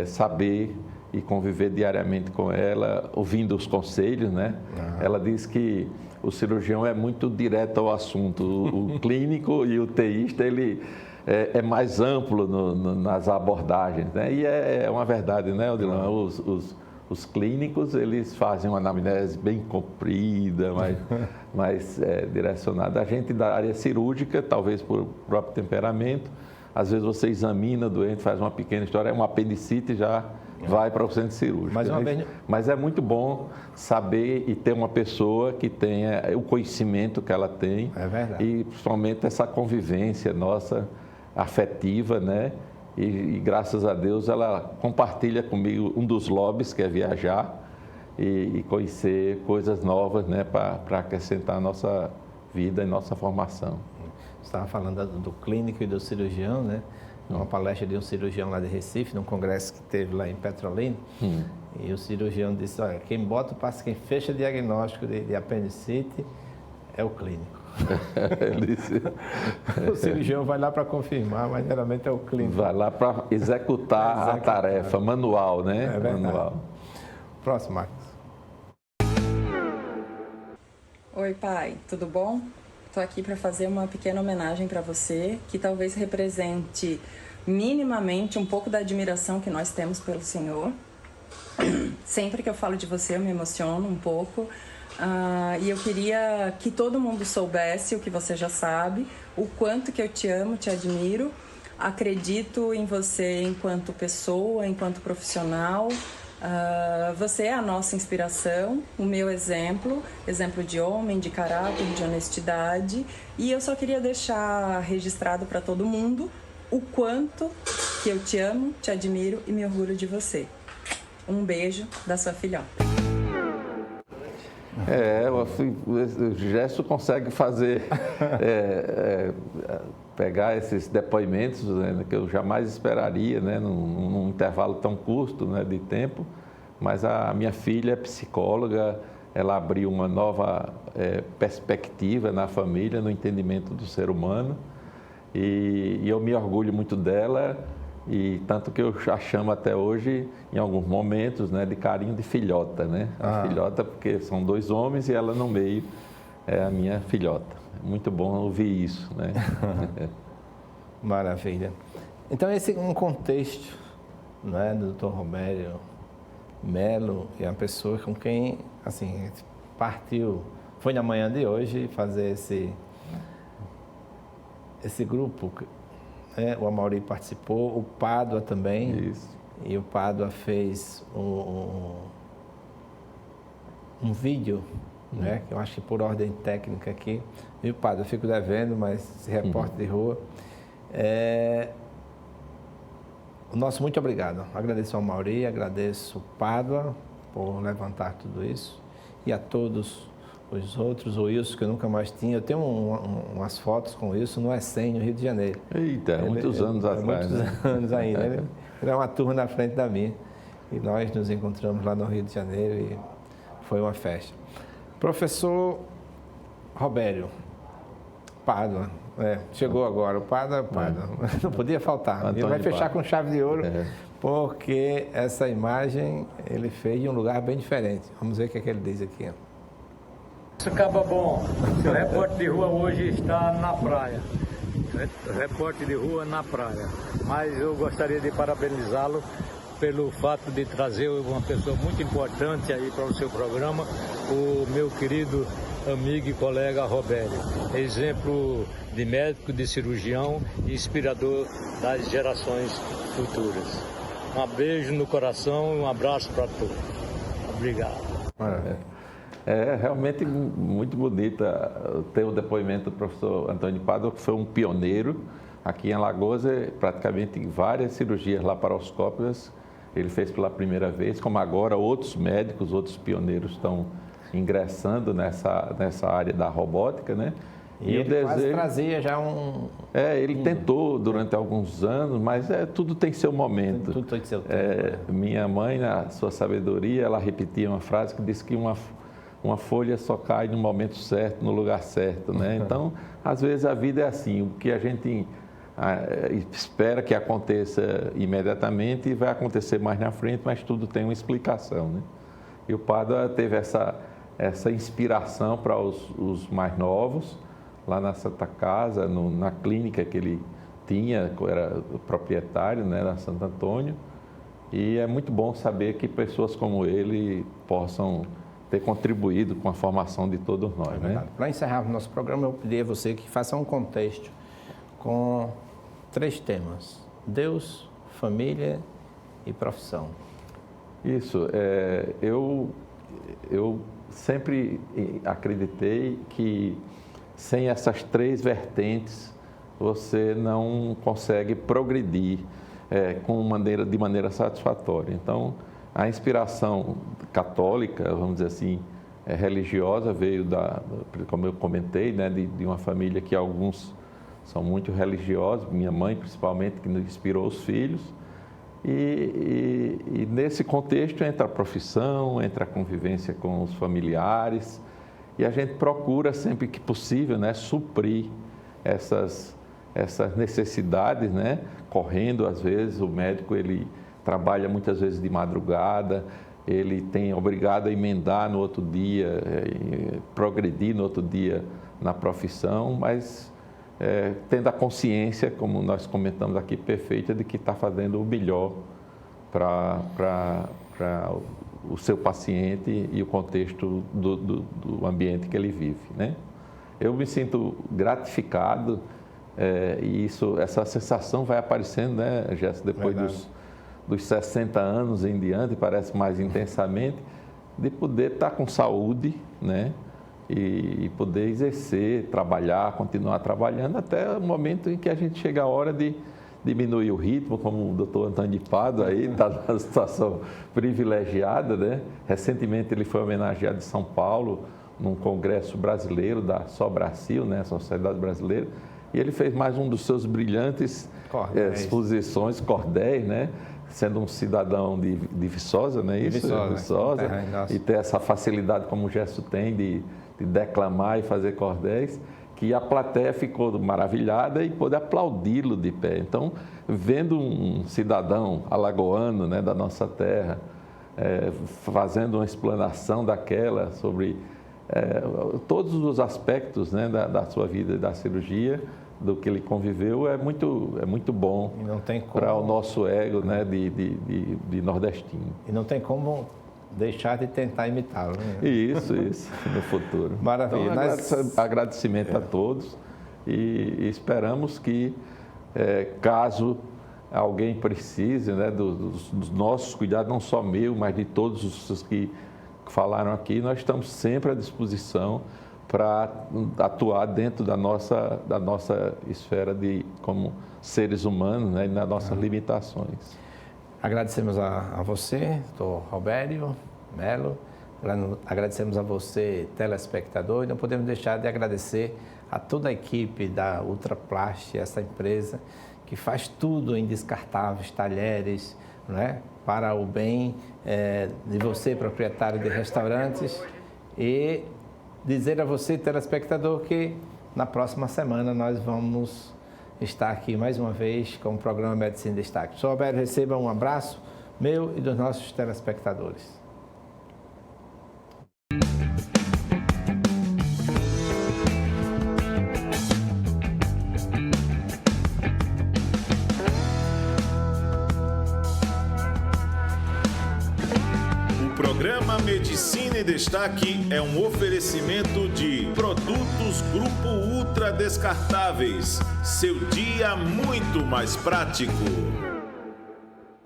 saber e conviver diariamente com ela, ouvindo os conselhos, né? Ela diz que o cirurgião é muito direto ao assunto, o clínico e o TIsta, ele é mais amplo nas abordagens, né? E é uma verdade, né, Odilon? Os clínicos, eles fazem uma anamnese bem comprida, mais direcionada. A gente da área cirúrgica, talvez por próprio temperamento, às vezes você examina o doente, faz uma pequena história, uma apendicite já vai para o centro cirúrgico. Mas é muito bom saber e ter uma pessoa que tenha o conhecimento que ela tem. É verdade. E principalmente essa convivência nossa, afetiva, né? E graças a Deus ela compartilha comigo um dos hobbies, que é viajar e conhecer coisas novas, né? Para acrescentar a nossa vida e nossa formação. Você estava falando do clínico e do cirurgião, né? Uma palestra de um cirurgião lá de Recife, num congresso que teve lá em Petrolina, e o cirurgião disse, olha, quem bota o paciente, quem fecha diagnóstico de apendicite é o clínico. Ele disse... O cirurgião vai lá para confirmar, mas geralmente é o clínico. Vai lá para executar a tarefa, manual, né? É verdade. Manual. Próximo, Marcos. Oi, pai, tudo bom? Estou aqui para fazer uma pequena homenagem para você, que talvez represente minimamente um pouco da admiração que nós temos pelo Senhor. Sempre que eu falo de você, eu me emociono um pouco. E eu queria que todo mundo soubesse o que você já sabe, o quanto que eu te amo, te admiro. Acredito em você enquanto pessoa, enquanto profissional. Você é a nossa inspiração, o meu exemplo de homem, de caráter, de honestidade. E eu só queria deixar registrado para todo mundo o quanto que eu te amo, te admiro e me orgulho de você. Um beijo da sua filhota. O Gerson consegue fazer, pegar esses depoimentos, né, que eu jamais esperaria, né, num intervalo tão curto, né, de tempo, mas a minha filha é psicóloga, ela abriu uma nova perspectiva na família, no entendimento do ser humano, e eu me orgulho muito dela, e tanto que eu a chamo até hoje, em alguns momentos, né, de carinho de filhota, né? A filhota, porque são dois homens e ela no meio é a minha filhota. Muito bom ouvir isso, né? Maravilha. Então, esse é um contexto, né, do Dr. Robério Melo, é uma pessoa com quem, assim, partiu, foi na manhã de hoje fazer esse grupo. O Amaury participou, o Pádua também. Isso. E o Pádua fez um vídeo, né? Que eu acho que por ordem técnica aqui. Viu, Pádua? Eu fico devendo, mas esse repórter de rua. O nosso muito obrigado. Agradeço ao Amaury, agradeço o Pádua por levantar tudo isso. E a todos os outros, o Wilson, que eu nunca mais tinha. Eu tenho umas fotos com o Wilson no ESSEM, no Rio de Janeiro. Eita, muitos anos atrás. Muitos anos ainda. Ele era uma turma na frente da minha. E nós nos encontramos lá no Rio de Janeiro e foi uma festa. Professor Robério Pádua, chegou agora. O Pádua. Não podia faltar. Ele vai fechar com chave de ouro, porque essa imagem ele fez de um lugar bem diferente. Vamos ver o que ele diz aqui. Acaba bom, o repórter de rua hoje está na praia, repórter de rua na praia, mas eu gostaria de parabenizá-lo pelo fato de trazer uma pessoa muito importante aí para o seu programa, o meu querido amigo e colega Robério, exemplo de médico, de cirurgião e inspirador das gerações futuras. Um beijo no coração e um abraço para todos. Obrigado. É realmente muito bonita ter o depoimento do professor Antônio Pádua, que foi um pioneiro aqui em Alagoas, praticamente várias cirurgias laparoscópicas ele fez pela primeira vez, como agora outros médicos, outros pioneiros estão ingressando nessa área da robótica, né? E ele quase trazia já ele tentou durante alguns anos, mas tudo tem seu momento. Tudo tem seu tempo. Minha mãe, na sua sabedoria, ela repetia uma frase que disse que uma folha só cai no momento certo, no lugar certo, né? Então, às vezes a vida é assim, o que a gente espera que aconteça imediatamente e vai acontecer mais na frente, mas tudo tem uma explicação, né? E o Pádua teve essa inspiração para os mais novos, lá na Santa Casa, na clínica que ele tinha, era proprietário, né, na Santo Antônio. E é muito bom saber que pessoas como ele possam ter contribuído com a formação de todos nós, né? Para encerrar o nosso programa, eu pedi a você que faça um contexto com 3 temas: Deus, família e profissão. Isso. Eu sempre acreditei que sem essas 3 vertentes você não consegue progredir de maneira satisfatória. Então, a inspiração católica, vamos dizer assim, religiosa, veio como eu comentei, né, de uma família que alguns são muito religiosos, minha mãe principalmente, que inspirou os filhos. E nesse contexto entra a profissão, entra a convivência com os familiares, e a gente procura sempre que possível, né, suprir essas necessidades, né, correndo. Às vezes o médico ele trabalha muitas vezes de madrugada, ele tem obrigado a emendar no outro dia, progredir no outro dia na profissão, mas tendo a consciência, como nós comentamos aqui, perfeita, de que está fazendo o melhor para o seu paciente e o contexto do ambiente que ele vive, né? Eu me sinto gratificado e essa sensação vai aparecendo, né, Gerson, depois dos 60 anos em diante, parece mais intensamente, de poder estar com saúde, né? E poder exercer, trabalhar, continuar trabalhando até o momento em que a gente chega a hora de diminuir o ritmo, como o doutor Antônio de Pádua aí está numa situação privilegiada, né? Recentemente ele foi homenageado em São Paulo, num congresso brasileiro da Sobracil, né? Sociedade Brasileira, e ele fez mais um dos seus brilhantes exposições, cordéis, né? Sendo um cidadão de Viçosa, não é isso? Viçosa, e ter essa facilidade como o Gerson tem de declamar e fazer cordéis, que a plateia ficou maravilhada e pôde aplaudi-lo de pé. Então, vendo um cidadão alagoano, né, da nossa terra, fazendo uma explanação daquela sobre todos os aspectos, né, da sua vida e da cirurgia, do que ele conviveu, é muito bom para o nosso ego, né, de nordestino. E não tem como deixar de tentar imitá-lo, né? Isso, no futuro. Maravilha. Então, agradecimento a todos e esperamos que, caso alguém precise, né, dos nossos cuidados, não só meu, mas de todos os que falaram aqui, nós estamos sempre à disposição para atuar dentro da nossa esfera como seres humanos, né, e nas nossas limitações. Agradecemos a você, doutor Robério Melo, agradecemos a você, telespectador, e não podemos deixar de agradecer a toda a equipe da Ultraplast, essa empresa que faz tudo em descartáveis, talheres, né, para o bem de você, proprietário de restaurantes, e dizer a você, telespectador, que na próxima semana nós vamos estar aqui mais uma vez com o programa Medicina em Destaque. Sr. Robério, receba um abraço meu e dos nossos telespectadores. O programa Medicina em Destaque é um oferecimento de Produtos Grupo Ultra Descartáveis. Seu dia muito mais prático.